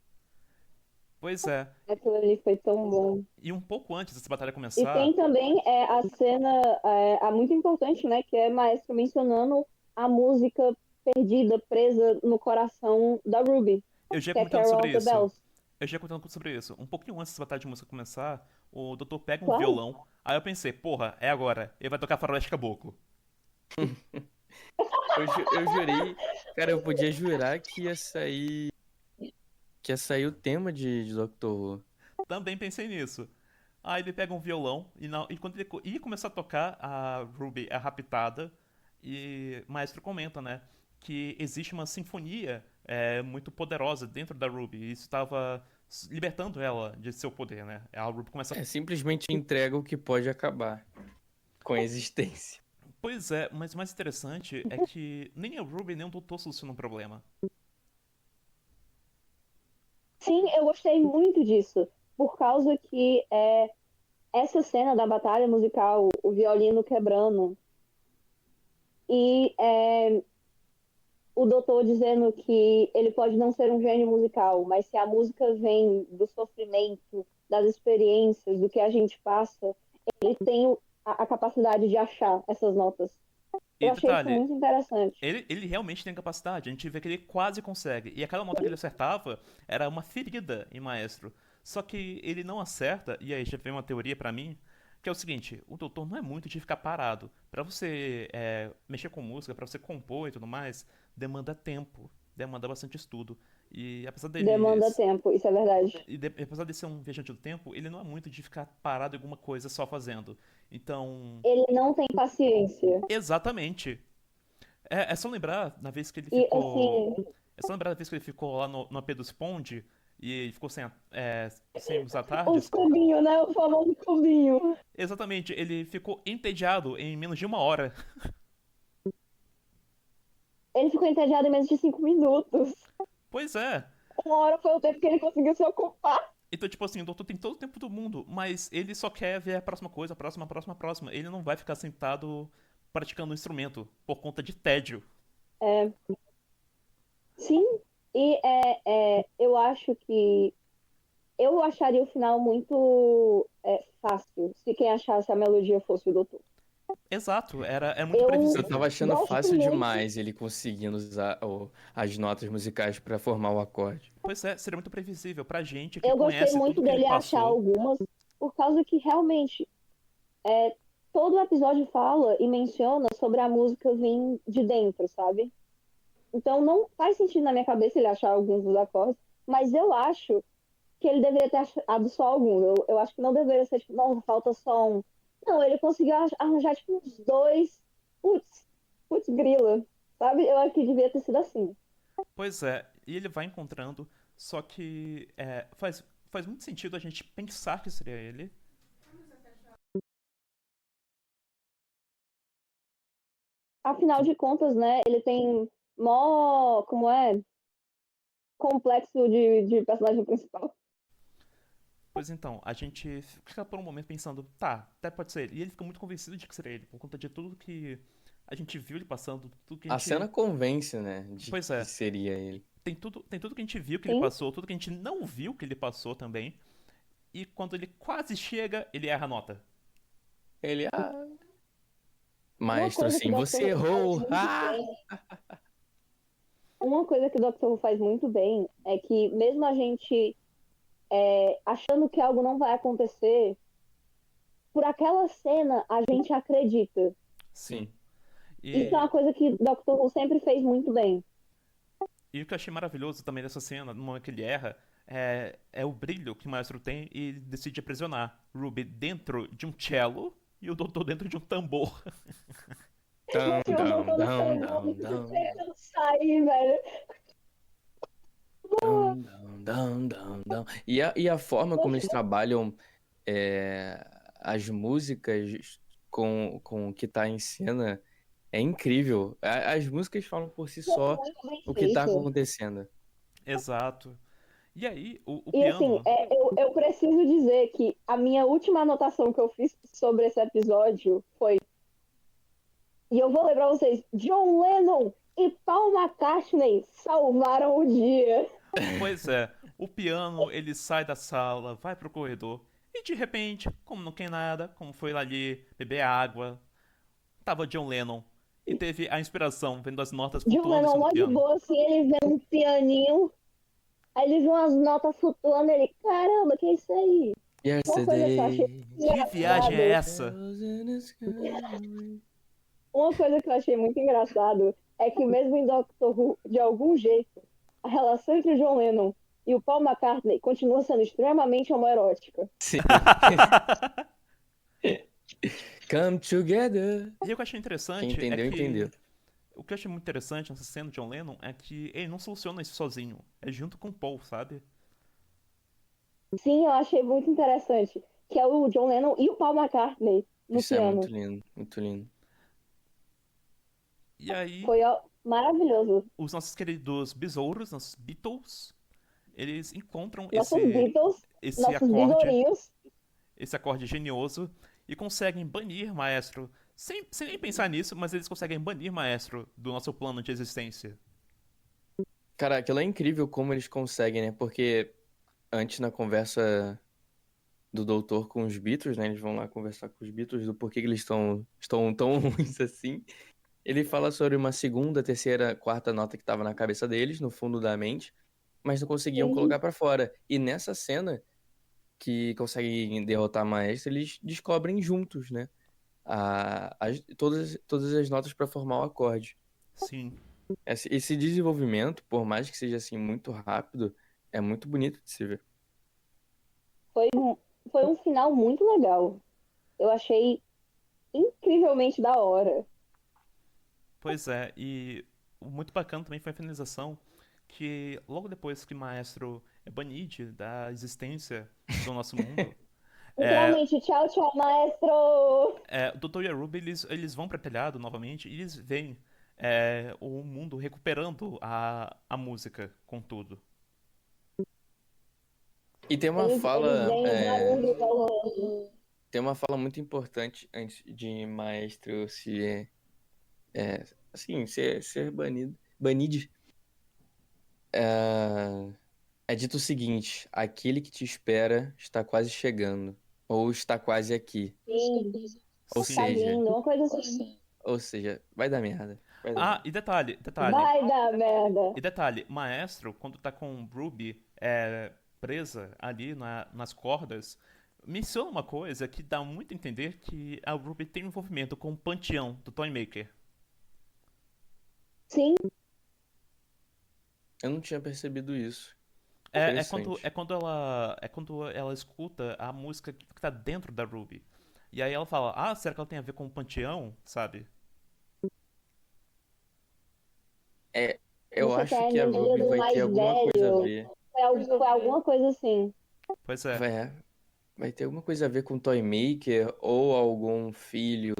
Pois é, Aquilo ali foi tão bom. e um pouco antes dessa batalha E tem começar, também a cena muito importante, né, que é Maestro mencionando a música perdida, presa no coração da Ruby, eu já ia que é comentando Carol sobre of the isso. Bells. Eu já ia comentando sobre isso. Um pouquinho antes dessa batalha de música começar, o doutor pega um Claro. violão. Aí eu pensei, porra, é agora. Ele vai tocar Faroeste Caboclo. Eu jurei, cara, eu podia jurar que ia sair o tema de Doctor Who. Também pensei nisso. Aí ele pega um violão e quando ele ia começar a tocar, a Ruby é raptada e o maestro comenta, né, que existe uma sinfonia muito poderosa dentro da Ruby e isso estava libertando ela de seu poder, né? A Ruby começa. Simplesmente entrega o que pode acabar com a existência. Pois é, mas o mais interessante é que nem a Ruby nem o Doutor solucionam o problema. Sim, eu gostei muito disso, por causa que essa cena da batalha musical, o violino quebrando, e o doutor dizendo que ele pode não ser um gênio musical, mas se a música vem do sofrimento, das experiências, do que a gente passa, ele tem a capacidade de achar essas notas. E Eu achei isso detalhe, muito interessante. ele realmente tem capacidade, a gente vê que ele quase consegue. E aquela nota que ele acertava era uma ferida em Maestro. Só que ele não acerta, e aí já vem uma teoria pra mim, que é o seguinte, o doutor não é muito de ficar parado. Pra você mexer com música, pra você compor e tudo mais, demanda tempo, demanda bastante estudo. E apesar Demanda deles tempo, isso é verdade. apesar de ser um viajante do tempo, ele não é muito de ficar parado em alguma coisa só fazendo. Então, Ele não tem paciência. exatamente. É só lembrar na vez que ele E ficou. assim, Essa lembra da vez que ele ficou lá no AP do Sponge e ele ficou sem usar Os tardes? cubinhos, né? O famoso cubinho. Exatamente, ele ficou entediado em menos de 1 hora. Ele ficou entediado em menos de 5 minutos. Pois é. 1 hora foi o tempo que ele conseguiu se ocupar. Então, tipo assim, o doutor tem todo o tempo do mundo, mas ele só quer ver a próxima coisa, a próxima, a próxima, a próxima. Ele não vai ficar sentado praticando um instrumento por conta de tédio. É, sim, e eu acho que eu acharia o final muito fácil se quem achasse a melodia fosse o doutor. Exato, é muito Eu Eu previsível. tava achando gosto fácil muito. demais ele conseguindo usar as notas musicais pra formar o acorde. Pois é, seria muito previsível pra gente que Eu gostei conhece tudo muito que ele dele achar passou. algumas, por causa que realmente todo episódio fala e menciona sobre a música vir de dentro, sabe? Então não faz sentido na minha cabeça ele achar alguns dos acordes, mas eu acho que ele deveria ter achado só alguns. Eu acho que não deveria ser tipo, nossa, falta só um. Não, ele conseguiu arranjar tipo uns dois. Putz, putz, grila. Sabe? Eu acho que devia ter sido assim. Pois é, e ele vai encontrando, só que faz muito sentido a gente pensar que seria ele. Afinal de contas, né, ele tem mó, como é, complexo de personagem principal. Pois então, a gente fica por um momento pensando, tá, até pode ser ele. E ele fica muito convencido de que seria ele, por conta de tudo que a gente viu ele passando, tudo que a A gente. cena convence, né, de Pois que é, seria ele. tem tudo que a gente viu que ele Sim, passou, tudo que a gente não viu que ele passou também. E quando ele quase chega, ele erra a nota. Ele, uma maestro, coisa que sim, o você Dr. Who faz errou! muito Ah! bem, uma coisa que o Dr. Who faz muito bem é que mesmo a gente achando que algo não vai acontecer, por aquela cena a gente acredita. Sim. Sim. Isso é E, uma coisa que Dr. Who sempre fez muito bem. e o que eu achei maravilhoso também dessa cena, no momento que ele erra, é o brilho que o maestro tem e ele decide aprisionar Ruby dentro de um cello e o doutor dentro de um tambor. Dão, E o dão, doutor no dão, tambor dão, dão, tentando sair, velho. dão, dão, dão, dão, dão. E a forma como eles trabalham é, as músicas com o que tá em cena é incrível. As músicas falam por si É só muito bem o que tá feito. acontecendo. Exato. E aí, o E assim, piano. eu preciso dizer que a minha última anotação que eu fiz sobre esse episódio foi. E eu vou ler pra vocês: John Lennon e Paul McCartney salvaram o dia. Pois é, o piano ele sai da sala, vai pro corredor e de repente, como não tem nada, como foi lá ali beber água, tava John Lennon e teve a inspiração vendo as notas John flutuando em Lennon cima do mó de piano. boa, assim, ele vê um pianinho, aí ele vê umas notas flutuando, ele, caramba, que é isso aí? Uma coisa que eu achei Yesterday. Que viagem é engraçado, essa? In the sky. uma coisa que eu achei muito engraçado é que mesmo em Doctor Who, de algum jeito, a relação entre o John Lennon e o Paul McCartney continua sendo extremamente homoerótica. Sim. Come together. E o que eu achei Quem interessante é entendeu, que entendeu. o que eu achei muito interessante nessa cena de John Lennon é que ele não soluciona isso sozinho, é junto com o Paul, sabe? Sim, eu achei muito interessante, que é o John Lennon e o Paul McCartney no Isso é muito piano. lindo, muito lindo. E aí, Foi maravilhoso. os nossos queridos besouros, nossos Beatles, eles encontram Nossos esse Beatles, esse nossos acorde, besourinhos. esse acorde genioso e conseguem banir Maestro, sem nem pensar nisso, mas eles conseguem banir Maestro do nosso plano de existência. Cara, aquilo é incrível como eles conseguem, né? Porque antes na conversa do doutor com os Beatles, né? Eles vão lá conversar com os Beatles do porquê que eles estão tão ruins assim. Ele fala sobre uma segunda, terceira, quarta nota que tava na cabeça deles, no fundo da mente, mas não conseguiam Sim. colocar pra fora. E nessa cena que conseguem derrotar a Maestra, eles descobrem juntos, né? Todas as notas pra formar o acorde. Sim, Esse desenvolvimento, por mais que seja assim muito rápido, é muito bonito de se ver. Foi, foi um final muito legal. Eu achei incrivelmente da hora. pois é, e o muito bacana também foi a finalização que logo depois que o Maestro é banido da existência do nosso mundo, Literalmente, tchau, tchau, maestro! o Doutor e a Ruby eles vão para telhado novamente e eles veem o mundo recuperando a música com tudo. E tem uma Eles fala, veem o barulho rolando. tem uma fala muito importante antes de Maestro assim, ser banido. Banido. É dito o seguinte: aquele que te espera está quase chegando, ou está quase aqui. Sim, Ou Sim. tá seja, lindo, uma coisa assim. vai dar merda. Vai dar Ah, merda. e detalhe, Vai dar merda. E detalhe, Maestro, quando tá com Ruby presa ali nas cordas, menciona uma coisa que dá muito a entender que a Ruby tem um envolvimento com o panteão do Toymaker. Sim, Eu não tinha percebido isso. É quando, Interessante. é quando ela escuta a música que tá dentro da Ruby. E aí ela fala, ah, será que ela tem a ver com o panteão, sabe? É, eu você acho quer a que a energia Ruby do vai ter mais alguma coisa a velho. ver. Foi alguma coisa assim. Pois é. Vai ter alguma coisa a ver com Toymaker ou algum filho,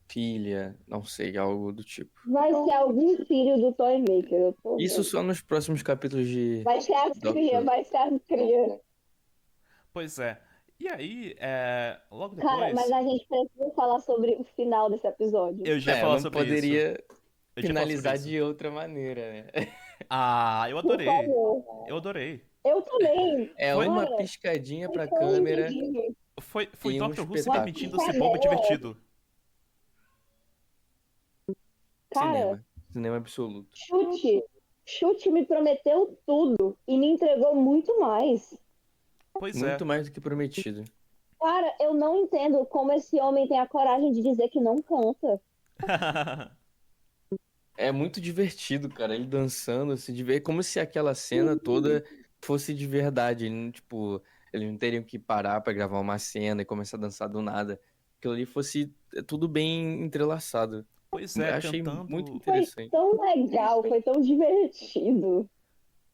filha, não sei, algo do tipo. Vai ser algum filho do Toymaker, eu tô Isso vendo. só nos próximos capítulos de Vai ser a cria, Doctor. vai ser a cria. Pois é. E aí, logo Cara, mas depois, a gente precisa falar sobre o final desse episódio. eu já ia falar Não sobre isso. poderia Eu já ia falar sobre finalizar isso. de outra maneira, né? Ah, eu Por adorei. favor. Eu adorei. Eu também. É Foi, uma Cara, piscadinha foi pra tão câmera lindinho. foi e um Doctor Who se Uma espetáculo. permitindo ser bobo e divertido. Cara, Cinema absoluto. Chute me prometeu tudo e me entregou muito mais. Pois é. Muito mais do que prometido. Cara, eu não entendo como esse homem tem a coragem de dizer que não canta. É muito divertido, cara, ele dançando, se diver, como se aquela cena toda fosse de verdade. Ele não, tipo, eles não teriam que parar pra gravar uma cena e começar a dançar do nada. Aquilo ali fosse tudo bem entrelaçado. Pois Eu é, achei muito cantando. Foi interessante. tão legal, foi tão divertido.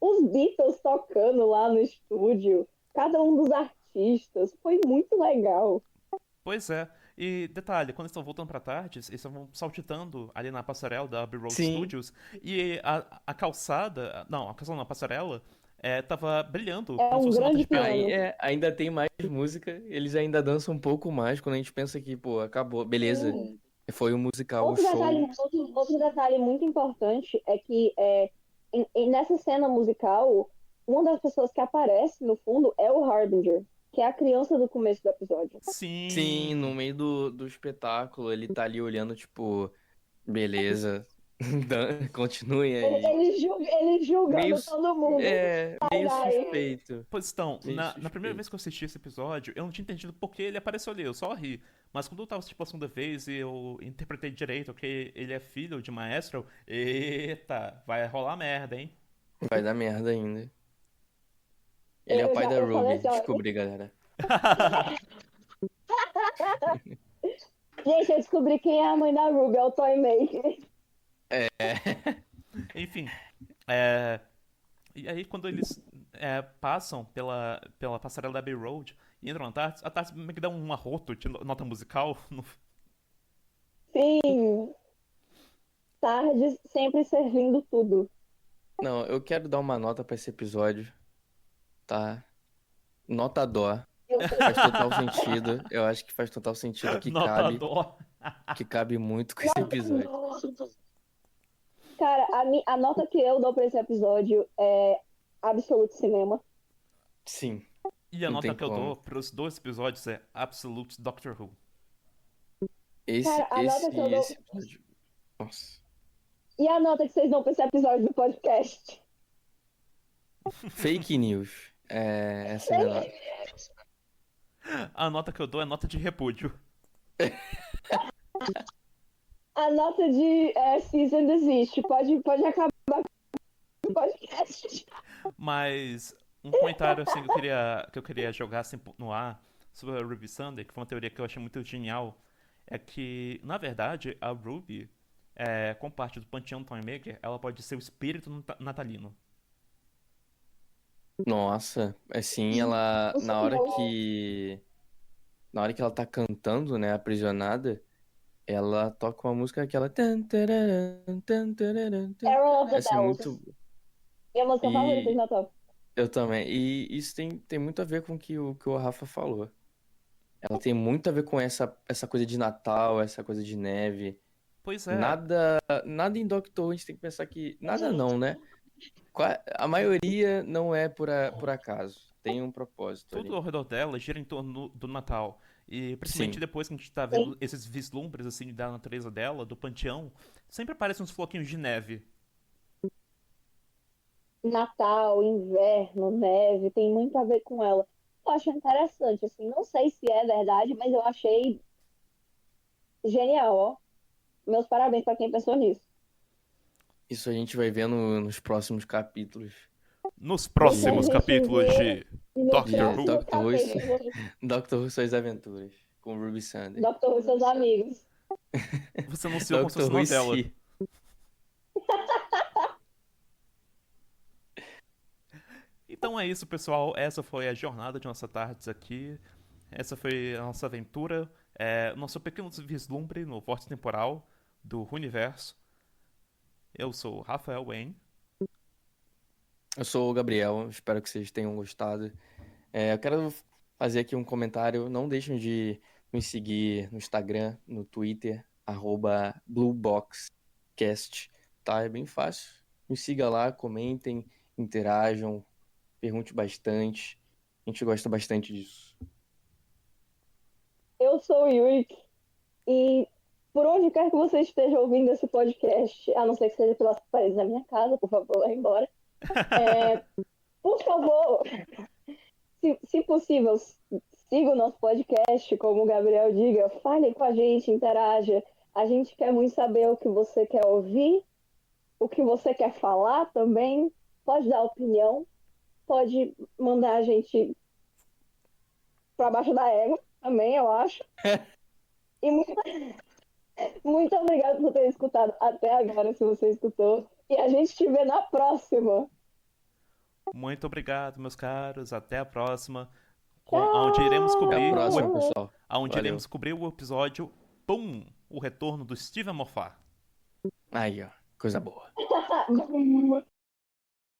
Os Beatles tocando lá no estúdio, cada um dos artistas, foi muito legal. Pois é. E detalhe, quando eles estão voltando pra tarde, eles estão saltitando ali na passarela da Abbey Road Sim, Studios. E a calçada. Não, a calçada não, a passarela. Tava brilhando, É como se um fosse nota grande de piano. piano. ainda tem mais música, eles ainda dançam um pouco mais quando a gente pensa que, pô, acabou, beleza. Sim. Foi um musical, o Outro detalhe, show. outro detalhe muito importante é que nessa cena musical, uma das pessoas que aparece no fundo é o Harbinger, que é a criança do começo do episódio. Sim, no Sim. meio do espetáculo, ele tá ali olhando, tipo, beleza, continue aí. Ele Meio, julgando todo mundo. meio Ai. suspeito, Pois então, meio na primeira vez suspeito. que eu assisti esse episódio, eu não tinha entendido por que ele apareceu ali, eu só ri. Mas quando eu tava tipo a segunda vez e eu interpretei direito que ele é filho de Maestro, eita, vai rolar merda, hein? Vai dar merda ainda. Ele é o pai da Eu falei Ruby, assim, ó, descobri, galera. gente, eu descobri quem é a mãe da Ruby, é o Toymaker. É, Enfim, é, e aí quando eles passam pela passarela da Abbey Road e entram na Tardes, a Tardes meio que dá um arroto de nota musical. Sim, tarde sempre servindo tudo. não, eu quero dar uma nota pra esse episódio, tá? Nota dó. Faz total sentido. Eu acho que faz total sentido Nota dó. que cabe muito com esse episódio. Cara, a nota que eu dou pra esse episódio é Absolute Cinema. Sim, E a não nota tem que eu dou como. pros dois episódios é Absolute Doctor Who. Cara, a nota que eu dou. Esse episódio. Nossa. E a nota que vocês dão pra esse episódio do podcast? Fake news. Essa é a minha nota. A nota que eu dou é nota de repúdio. A nota de Season Desist. Pode acabar com o podcast. Mas um comentário assim que eu queria jogar assim no ar sobre a Ruby Sunday, que foi uma teoria que eu achei muito genial, é que, na verdade, a Ruby como parte do panteão Toymaker, ela pode ser o espírito natalino. Nossa, assim, ela, Você falou na hora que ela tá cantando, né, aprisionada, ela toca uma música aquela tan, tararam, tan, tararam, tan. Carol of É the assim, muito. Bells. Minha música favorita de E Natal. eu também. E isso tem muito a ver com o que o Rafa falou. Ela tem muito a ver com essa coisa de Natal, essa coisa de neve. Pois é, Nada em Doctor Who a gente tem que pensar que. Nada não, né? A maioria não é por acaso. Tem um propósito tudo ali. ao redor dela gira em torno do Natal. E principalmente Sim. depois que a gente tá Sim. vendo esses vislumbres assim da natureza dela, do panteão, sempre aparecem uns floquinhos de neve. Natal, inverno, neve, tem muito a ver com ela. Eu acho interessante, assim, não sei se é verdade, mas eu achei genial, ó. Meus parabéns pra quem pensou nisso. Isso a gente vai ver nos próximos capítulos Nos Isso a próximos de, gente capítulos vê de no Doctor de Who. próximo Doctor Who, capítulo. Doctor Who Suas Aventuras, com Ruby Sunday. Doctor Who e seus amigos. Você anunciou como se Doctor fosse Who e novela. Si. Então é isso, pessoal. Essa foi a jornada de nossa tarde aqui. Essa foi a nossa aventura. Nosso pequeno vislumbre no vórtice temporal do universo. Eu sou o Rafael Wayne. Eu sou o Gabriel, espero que vocês tenham gostado. Eu quero fazer aqui um comentário. Não deixem de me seguir no Instagram, no Twitter, @BlueBoxCast, tá? É bem fácil. Me siga lá, comentem, interajam, pergunte bastante. A gente gosta bastante disso. Eu sou o Yuri e por onde quer que você esteja ouvindo esse podcast, a não ser que seja pelas paredes da minha casa, por favor, vá embora. Por favor, se possível, siga o nosso podcast, como o Gabriel diga, fale com a gente, interaja. A gente quer muito saber o que você quer ouvir, o que você quer falar também. Pode dar opinião, pode mandar a gente para baixo da égua também, eu acho. E muito obrigada por ter escutado até agora, se você escutou. E a gente te vê na próxima. Muito obrigado, meus caros. Até a próxima. Onde iremos Tchau! Até a cobrir próxima, pessoal. onde Valeu. iremos cobrir o episódio Pum! O retorno do Steven Moffat. Aí, ó, coisa boa.